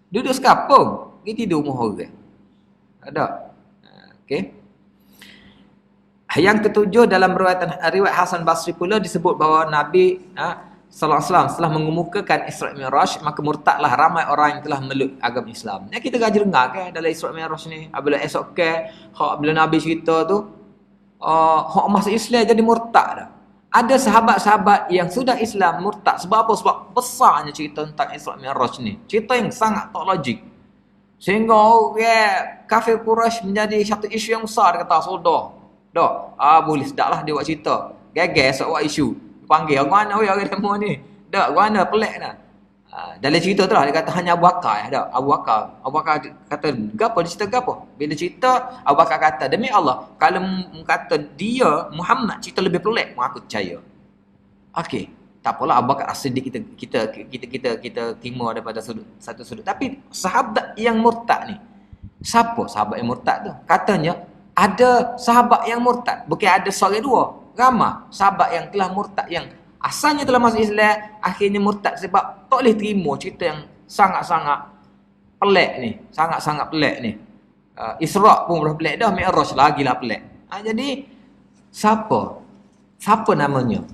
Duduk sekapung. Kita tidur umur orang. Ada. Okey. Yang ketujuh, dalam riwayat Hasan Basri pula disebut bahawa Nabi sallallahu alaihi wasallam setelah mengemukakan Isra' Mi'raj, maka murtadlah ramai orang yang telah meluk agama Islam. Yang kita gaji dengar kan dalam Isra' Mi'raj ni, apabila esok ke bila Nabi cerita tu, hak masuk Islam jadi murtad dah. Ada sahabat-sahabat yang sudah Islam murtad. Sebab apa? Sebab besarnya cerita tentang Isra' Mi'raj ni. Cerita yang sangat tak logik. Sehingga orang kafir Quraisy menjadi satu isu yang besar. Dia kata, sudah. Dah, boleh sedaklah dia buat cerita. Gagal esok buat isu. Panggil, mana orang demo ni? Dak, mana pelik dah. Dalam cerita tu lah, dia kata hanya Abu Bakar. Abu Bakar kata, gapo dia cerita gapo? Bila cerita, Abu Bakar kata, demi Allah, kalau kata dia, Muhammad cerita lebih pelik, aku percaya. Okey, tak apalah, Abu Bakar As-Siddiq kita terima daripada satu sudut. Tapi sahabat yang murtad ni, siapa sahabat yang murtad tu? Katanya, ada sahabat yang murtad. Bukan ada seorang dua. Ramai sahabat yang telah murtad, yang asalnya telah masuk Islam, akhirnya murtad sebab tak boleh terima cerita yang sangat-sangat pelik ni. Sangat-sangat pelik ni. Isra' pun dah pelik dah, Mi'raj lagilah pelik. Jadi, siapa namanya?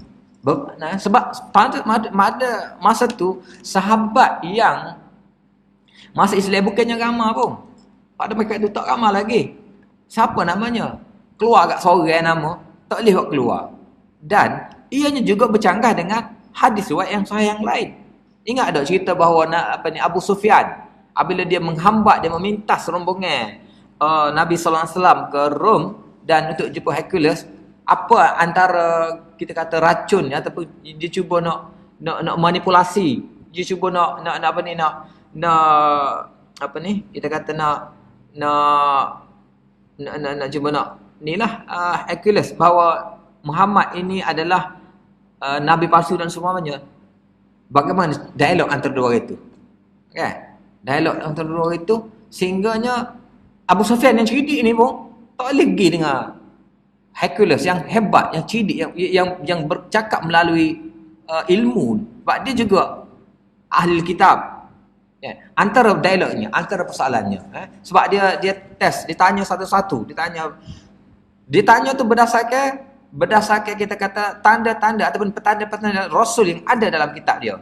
Sebab pada masa tu, sahabat yang masuk Islam bukannya ramai pun. Pada mereka tu tak ramai lagi. Siapa namanya? Keluar agak sorang nama, tak boleh buat keluar. Dan ianya juga bercanggah dengan hadis riwayat yang sahih yang lain. Ingat tak cerita bahawa Abu Sufyan, apabila dia menghambat, dia meminta rombongan Nabi sallallahu alaihi wasallam ke Rom dan untuk jumpa Hercules, apa antara kita kata racun ataupun dia cuba nak manipulasi, dia cuba nak kita kata nak cuba nak inilah Hercules, bahawa Muhammad ini adalah Nabi palsu dan semuanya. Bagaimana dialog antara dua orang itu? Kan? Dialog antara dua orang itu, sehingganya Abu Sufyan yang cerdik ni pun tak boleh pergi dengan Hercules yang hebat, yang cerdik, yang bercakap melalui ilmu. Sebab dia juga ahli kitab. Antara dialognya, antara persoalannya. Sebab dia test, dia tanya satu-satu. Dia tanya tu berdasarkan kita kata tanda-tanda ataupun petanda-petanda Rasul yang ada dalam kitab dia.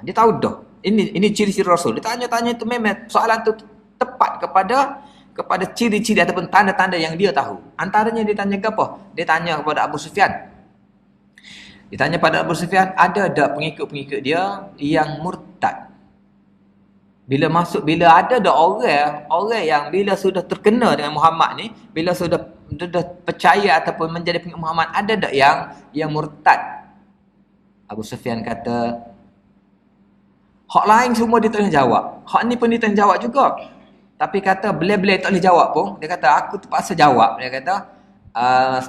Dia tahu dah. Ini ciri-ciri Rasul. Dia tanya-tanya tu memang soalan tu tepat kepada ciri-ciri ataupun tanda-tanda yang dia tahu. Antaranya dia tanya apa? Dia tanya kepada Abu Sufyan. Dia tanya pada Abu Sufyan, ada tak pengikut-pengikut dia yang murtad? Bila ada orang yang bila sudah terkena dengan Muhammad ni, bila sudah percaya ataupun menjadi pengikut Muhammad, ada tak yang murtad? Abu Sufyan kata, hak lain semua dia tak boleh jawab. Hak ni pun dia tak boleh jawab juga. Tapi kata boleh-boleh tak boleh jawab pun, dia kata aku terpaksa jawab. Dia kata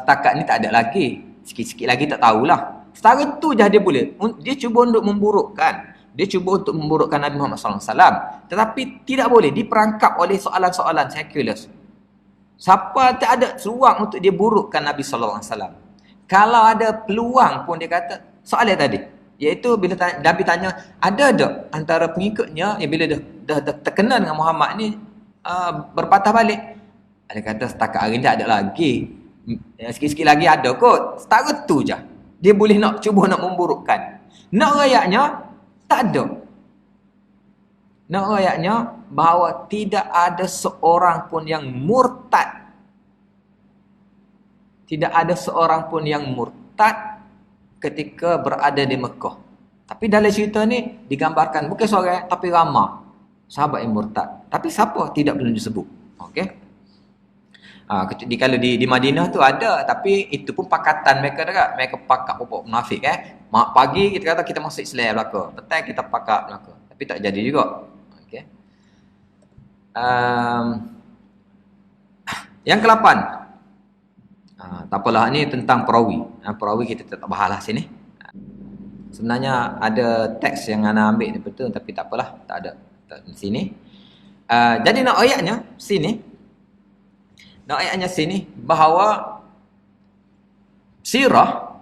setakat ni tak ada lagi. Sikit-sikit lagi tak tahulah. Setara tu je dia boleh. Dia cuba untuk memburukkan. Dia cuba untuk memburukkan Nabi Muhammad SAW. Tetapi tidak boleh diperangkap oleh soalan-soalan sekular. Siapa tak ada ruang untuk dia burukkan Nabi SAW. Kalau ada peluang pun dia kata, soalan tadi, iaitu bila Nabi tanya, ada tak antara pengikutnya yang bila dah terkenal dengan Muhammad ni berpatah balik? Dia kata setakat hari ni tak ada lagi. Sikit-sikit lagi ada kot. Setara tu je. Dia boleh cuba nak memburukkan. Nak rayaknya, tak ada. Nak rayaknya bahawa tidak ada seorang pun yang murtad. Tidak ada seorang pun yang murtad ketika berada di Mekah. Tapi dalam cerita ni digambarkan bukan seorang tapi ramai sahabat yang murtad. Tapi siapa tidak perlu disebut. Okey. Kalau di Madinah tu ada, tapi itu pun pakatan mereka dekat. Mereka pakak pokok munafik pagi kita kata kita masuk Islam belaka. Petang kita pakak belaka. Tapi tak jadi juga. Okey. Yang ke-8. Tak apalah, ni tentang perawi. Perawi kita tak bahas lah sini. Sebenarnya ada teks yang ana ambil ni betul, tapi tak apalah, tak ada di sini. Jadi nak ayatnya sini. Nah, ayatnya sini bahawa sirah,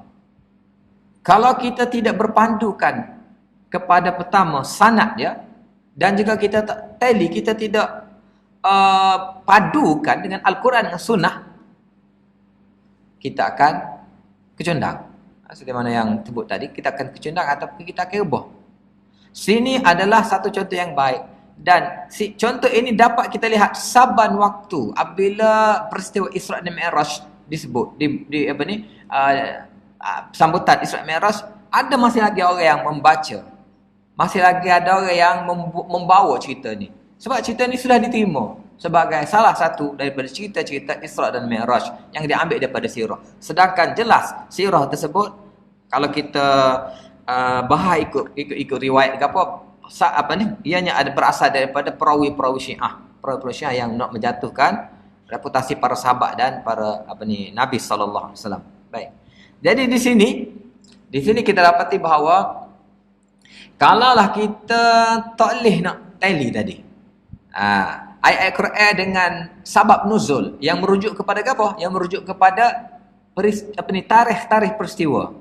kalau kita tidak berpandukan kepada pertama sanad ya, dan juga kita tak tali, kita tidak padukan dengan Al-Quran dan Sunnah, kita akan kecundang. Sebagaimana yang sebut tadi, kita akan kecundang ataupun kita akan ubah. Sini adalah satu contoh yang baik, dan contoh ini dapat kita lihat saban waktu apabila peristiwa Isra' dan Mi'raj disebut di apa ni, sambutan Isra' Mi'raj, ada masih lagi orang yang membaca, masih lagi ada orang yang membawa cerita ni, sebab cerita ni sudah diterima sebagai salah satu daripada cerita-cerita Isra' dan Mi'raj yang diambil daripada sirah. Sedangkan jelas sirah tersebut, kalau kita bahas ikut riwayat ke apa ni, ianya ada berasal daripada perawi-perawi Syiah, perawi-perawi Syiah yang nak menjatuhkan reputasi para sahabat dan para Nabi sallallahu alaihi wasallam. Baik. Jadi di sini kita dapati bahawa kalaulah kita tak boleh nak tally tadi, ayat-ayat Quran dengan sabab nuzul yang merujuk kepada apa? Yang merujuk kepada tarikh peristiwa.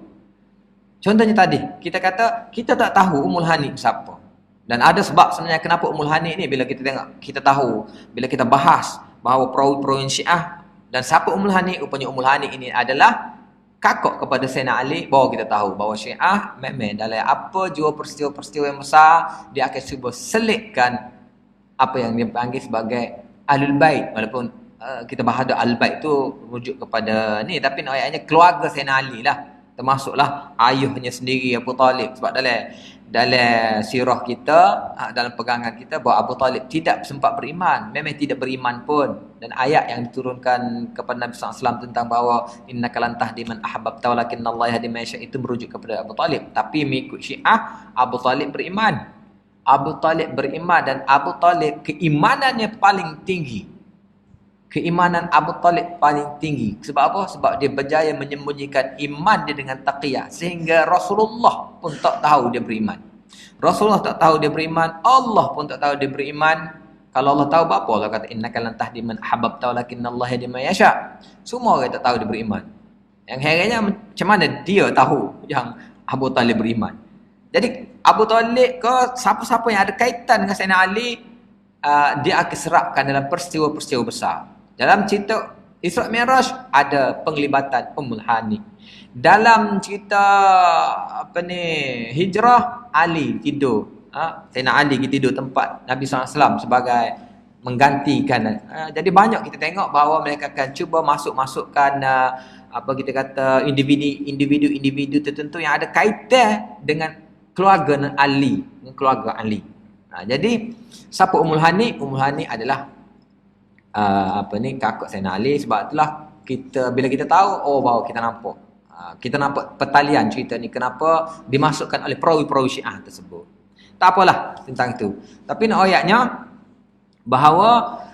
Contohnya tadi, kita kata kita tak tahu Ummul Hani siapa. Dan ada sebab sebenarnya kenapa Ummul Hani ni, bila kita tengok, kita tahu, bila kita bahas bahawa perawi-perawi Syiah dan siapa Ummul Hani, rupanya Ummul Hani ini adalah kakak kepada Sayyidina Ali, bahawa kita tahu bahawa Syiah memang dalam apa jua peristiwa-peristiwa yang besar, dia akan cuba selitkan apa yang dia panggil sebagai Ahlul Bait. Walaupun kita bahas Ahlul Bait tu rujuk kepada ni, tapi ayatnya keluarga Sayyidina Ali lah, termasuklah ayahnya sendiri Abu Talib. Sebab dalam sirah kita, dalam pegangan kita, bahawa Abu Talib tidak sempat beriman, memang tidak beriman pun. Dan ayat yang diturunkan kepada Nabi SAW tentang bahawa innaka lan tahdi man ahbabta walakinnallaha yahdi man yasha, itu merujuk kepada Abu Talib. Tapi mengikut Syiah, Abu Talib beriman. Abu Talib beriman, dan Abu Talib keimanannya paling tinggi. Keimanan Abu Talib paling tinggi. Sebab apa? Sebab dia berjaya menyembunyikan iman dia dengan taqiyah, sehingga Rasulullah pun tak tahu dia beriman. Rasulullah tak tahu dia beriman, Allah pun tak tahu dia beriman. Kalau Allah tahu, apa Allah kata innaka lan tahdi man ahbabta walakinnallaha yahdi man yasha. Semua orang tak tahu dia beriman. Yang herannya, macam mana dia tahu yang Abu Talib beriman? Jadi Abu Talib ke siapa-siapa yang ada kaitan dengan Sayyidina Ali, dia akan serapkan dalam peristiwa-peristiwa besar. Dalam cerita Isra' Mi'raj ada penglibatan Ummul Hani. Dalam cerita hijrah, Ali tidur, Sayyidina Ali tidur tempat Nabi SAW sebagai menggantikan. Jadi banyak kita tengok bahawa mereka akan cuba masukkan individu tertentu yang ada kaitan dengan keluarga Ali, jadi siapa Ummul Hani? Ummul Hani adalah kakak Sayyidina Ali. Sebab itulah bila kita tahu, bahawa kita nampak pertalian cerita ni, kenapa dimasukkan oleh perawi-perawi Syiah tersebut. Tak apalah tentang itu. Tapi nak ayatnya bahawa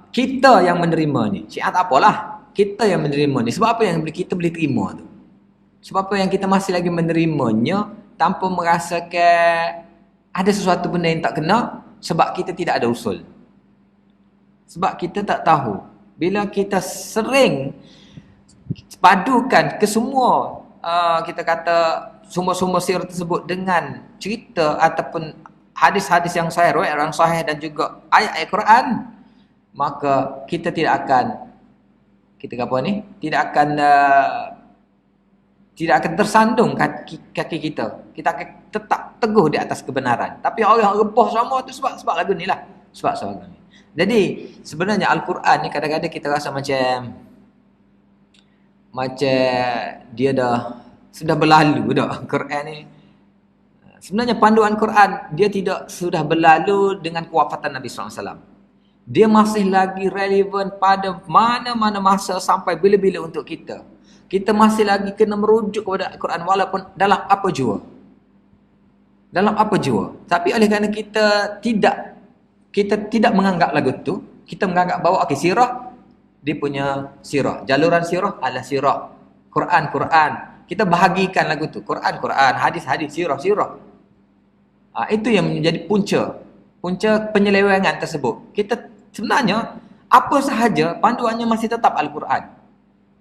kita yang menerima ni, Syiah tak apalah, kita yang menerima ni. Sebab apa yang kita boleh terima tu? Sebab apa yang kita masih lagi menerimanya tanpa merasakan ada sesuatu benda yang tak kena? Sebab kita tidak ada usul. Sebab kita tak tahu. Bila kita sering padukan ke semua, kita kata sumber-sumber sirah tersebut dengan cerita ataupun hadis-hadis yang sahih, riwayat yang sahih, dan juga ayat-ayat Quran, maka kita tidak akan tidak akan tersandung kaki kita. Kita akan tetap teguh di atas kebenaran. Tapi orang yang rebah sama tu sebab lagu ni lah. Sebab lagu ni. Jadi sebenarnya Al-Quran ni kadang-kadang kita rasa macam dia sudah berlalu dah. Quran ni sebenarnya panduan Quran dia sudah berlalu dengan kewafatan Nabi SAW. Dia masih lagi relevan pada mana-mana masa sampai bila-bila untuk kita. Kita masih lagi kena merujuk kepada Al-Quran walaupun dalam apa jua. Tapi oleh kerana kita tidak menganggap lagu tu, kita menganggap bahawa sirah, dia punya sirah, jaluran sirah adalah sirah, Quran. Kita bahagikan lagu tu, Quran, hadis, sirah. Itu yang menjadi punca penyelewengan tersebut. Kita sebenarnya apa sahaja panduannya masih tetap Al-Quran.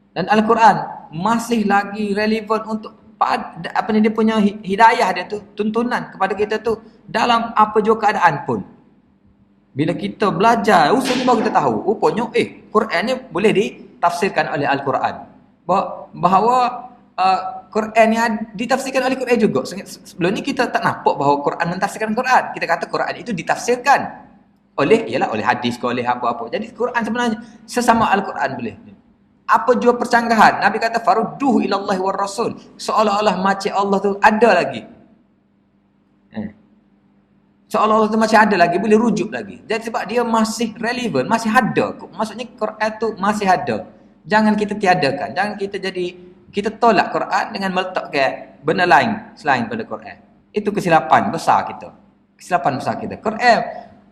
Dan Al-Quran masih lagi relevan untuk apa ni dia punya hidayah dia tu, tuntunan kepada kita tu dalam apa jua keadaan pun. Bila kita belajar usul ni baru kita tahu rupanya Quran ni boleh ditafsirkan oleh Al-Quran. Bahawa Quran ni ditafsirkan oleh Quran juga. Sebelum ni kita tak nampak bahawa Quran mentafsirkan Quran. Kita kata Quran itu ditafsirkan oleh hadis ke oleh apa-apa. Jadi Quran sebenarnya sesama Al-Quran boleh. Apa jua percanggahan, Nabi kata farudduhu ilallahi war rasul. Seolah-olah macam Allah tu ada lagi. Seolah-olah tu masih ada lagi, boleh rujuk lagi. Jadi sebab dia masih relevan, masih ada. Maksudnya Quran tu masih ada. Jangan kita tiadakan. Jangan kita tolak Quran dengan meletakkan benda lain selain pada Quran. Itu kesilapan besar kita. Quran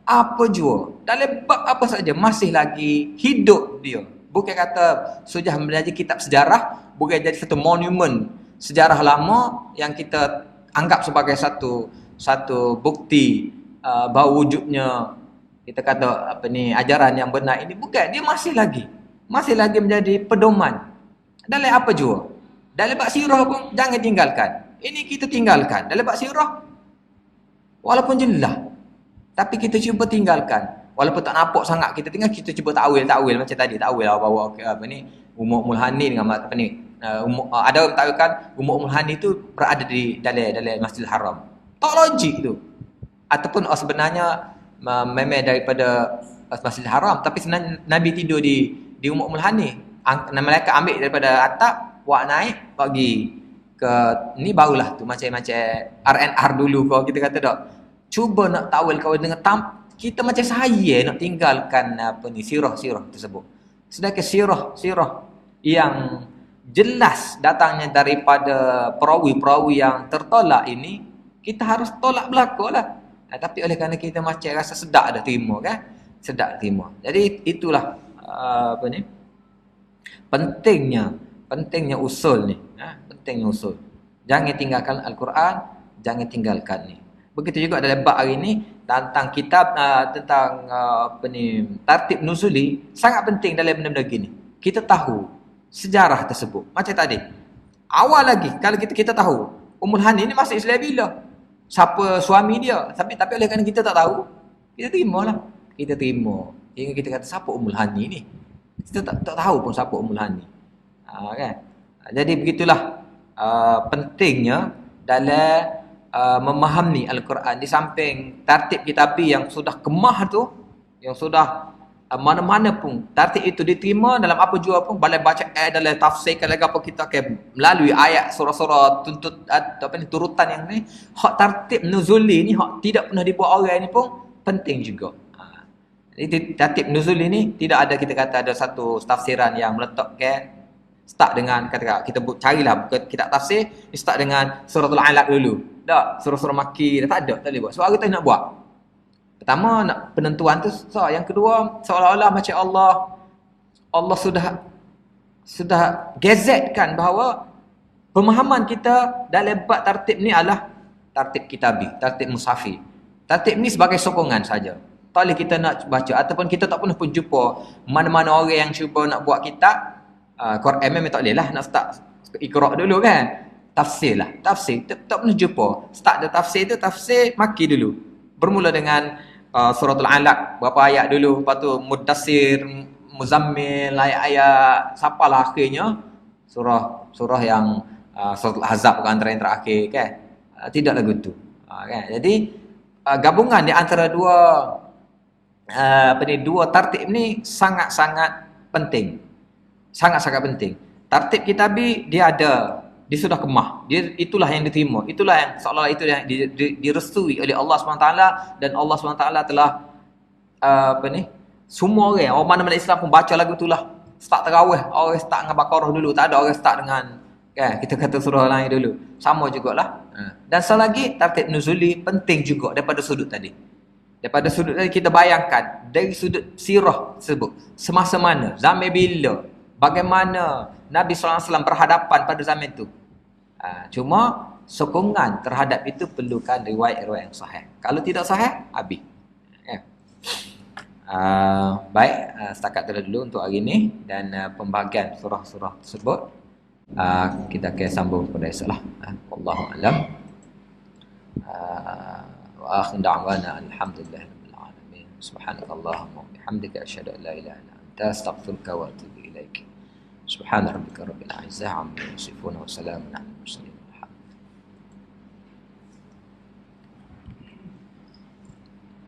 apa jua, dalam bab apa saja masih lagi hidup dia. Bukan kata sudah menjadi kitab sejarah, bukan jadi satu monumen sejarah lama yang kita anggap sebagai satu bukti bahawa wujudnya kita kata ajaran yang benar ini. Bukan, dia masih lagi menjadi pedoman dalam apa jua. Dalam bab sirah pun jangan tinggalkan. Ini kita tinggalkan dalam bab sirah walaupun jelas, tapi kita cuba tinggalkan. Walaupun tak nampak sangat kita tinggal, kita cuba takwil macam tadi, takwil bahawa Ummu Ummul Hani dengan ada orang takwilkan Ummu Ummul Hani tu berada di dalam Masjidil Haram. Tak logik tu. Ataupun sebenarnya memang daripada Masjidil Haram, tapi sebenarnya Nabi tidur di Ummu Ummul Hani. Malaikat ambil daripada atap, buat naik bagi ke ni, barulah tu macam RNR dulu kalau kita kata tak. Cuba nak takwil kau dengan kita macam saya nak tinggalkan sirah tersebut. Sedangkan sirah yang jelas datangnya daripada perawi-perawi yang tertolak ini, kita harus tolak belakanglah. Tapi oleh kerana kita macam rasa sedap dah terima kan? Sedap terima. Jadi itulah pentingnya usul ni. Pentingnya usul. Jangan tinggalkan Al-Quran, jangan tinggalkan ni. Begitu juga dalam bab hari ni tentang kitab tentang tartib nuzuli, sangat penting dalam benda-benda gini. Kita tahu sejarah tersebut. Macam tadi. Awal lagi kalau kita tahu Ummul Hani ni masuk Islam bila? Siapa suami dia? Tapi oleh kerana kita tak tahu, kita terimalah. Kita terima. Hingga kita kata siapa Ummul Hani ni? Kita tak tahu pun siapa Ummul Hani. Kan? Jadi begitulah pentingnya dalam memahami Al-Quran. Di samping tartib kitabi yang sudah kemah tu, yang sudah mana-mana pun tartib itu diterima dalam apa jua pun, balai baca dalam tafsir kalau apa kita akan melalui ayat surah-surah turutan yang ni, hak tartib nuzuli ni hak tidak pernah dibuat orang ni pun penting juga. Jadi tartib nuzuli ni tidak ada, kita kata ada satu tafsiran yang meletakkan start dengan kata kita carilah buku kitab tafsir, start dengan suratul Alaq dulu. Tak, surah-surah Makki dah tak boleh buat. Sebab kita nak buat. Pertama, nak penentuan tu susah. Yang kedua, seolah-olah macam Allah sudah gazetkan bahawa pemahaman kita dalam bab tartib ni adalah tartib kitabi, tartib mushafi. Tartib ni sebagai sokongan saja. Tak boleh kita nak baca ataupun kita tak pernah pun jumpa mana-mana orang yang cuba nak buat kitab Quran memang tak boleh lah nak start Iqra' dulu kan. Tafsir tak pernah jumpa. Start the tafsir tu, tafsir Makki dulu. Bermula dengan suratul Alaq, berapa ayat dulu, lepas tu Mudassir, Muzammil, ayat-ayat sapalah akhirnya surah yang suratul Ahzab bukan antara yang terakhir kan. Tidak lagu tu. Kan? Jadi gabungan di antara dua tartib ni sangat-sangat penting. Sangat-sangat penting. Tartib kitabi dia ada, dia sudah kemah. Itulah yang diterima. Itulah yang seolah-olah itu yang direstui oleh Allah SWT, dan Allah SWT telah semua orang mana-mana Islam pun baca lagu itulah. Start tarawih, orang start dengan Baqarah dulu, tak ada orang start dengan kita kata surah lain dulu. Sama jugalah. Dan selagi tartib nuzuli penting juga daripada sudut tadi. Daripada sudut tadi kita bayangkan dari sudut sirah tersebut, semasa mana, zaman bila, bagaimana Nabi SAW berhadapan pada zaman itu. Cuma sokongan terhadap itu perlukan riwayat-riwayat yang sahih. Kalau tidak sahih, habis. Baik, setakat itu dulu untuk hari ini. Dan pembahagian surah-surah tersebut kita akan sambung pada esok lah. Wallahu a'lam. Wa akhir da'wana alhamdulillahirabbil alamin. Subhanakallahumma wa bihamdika asyhadu an la ilaha illa anta astaghfiruka wa atubu ilaik. Subhana rabbika rabbil izzati amma yasifun wa salamun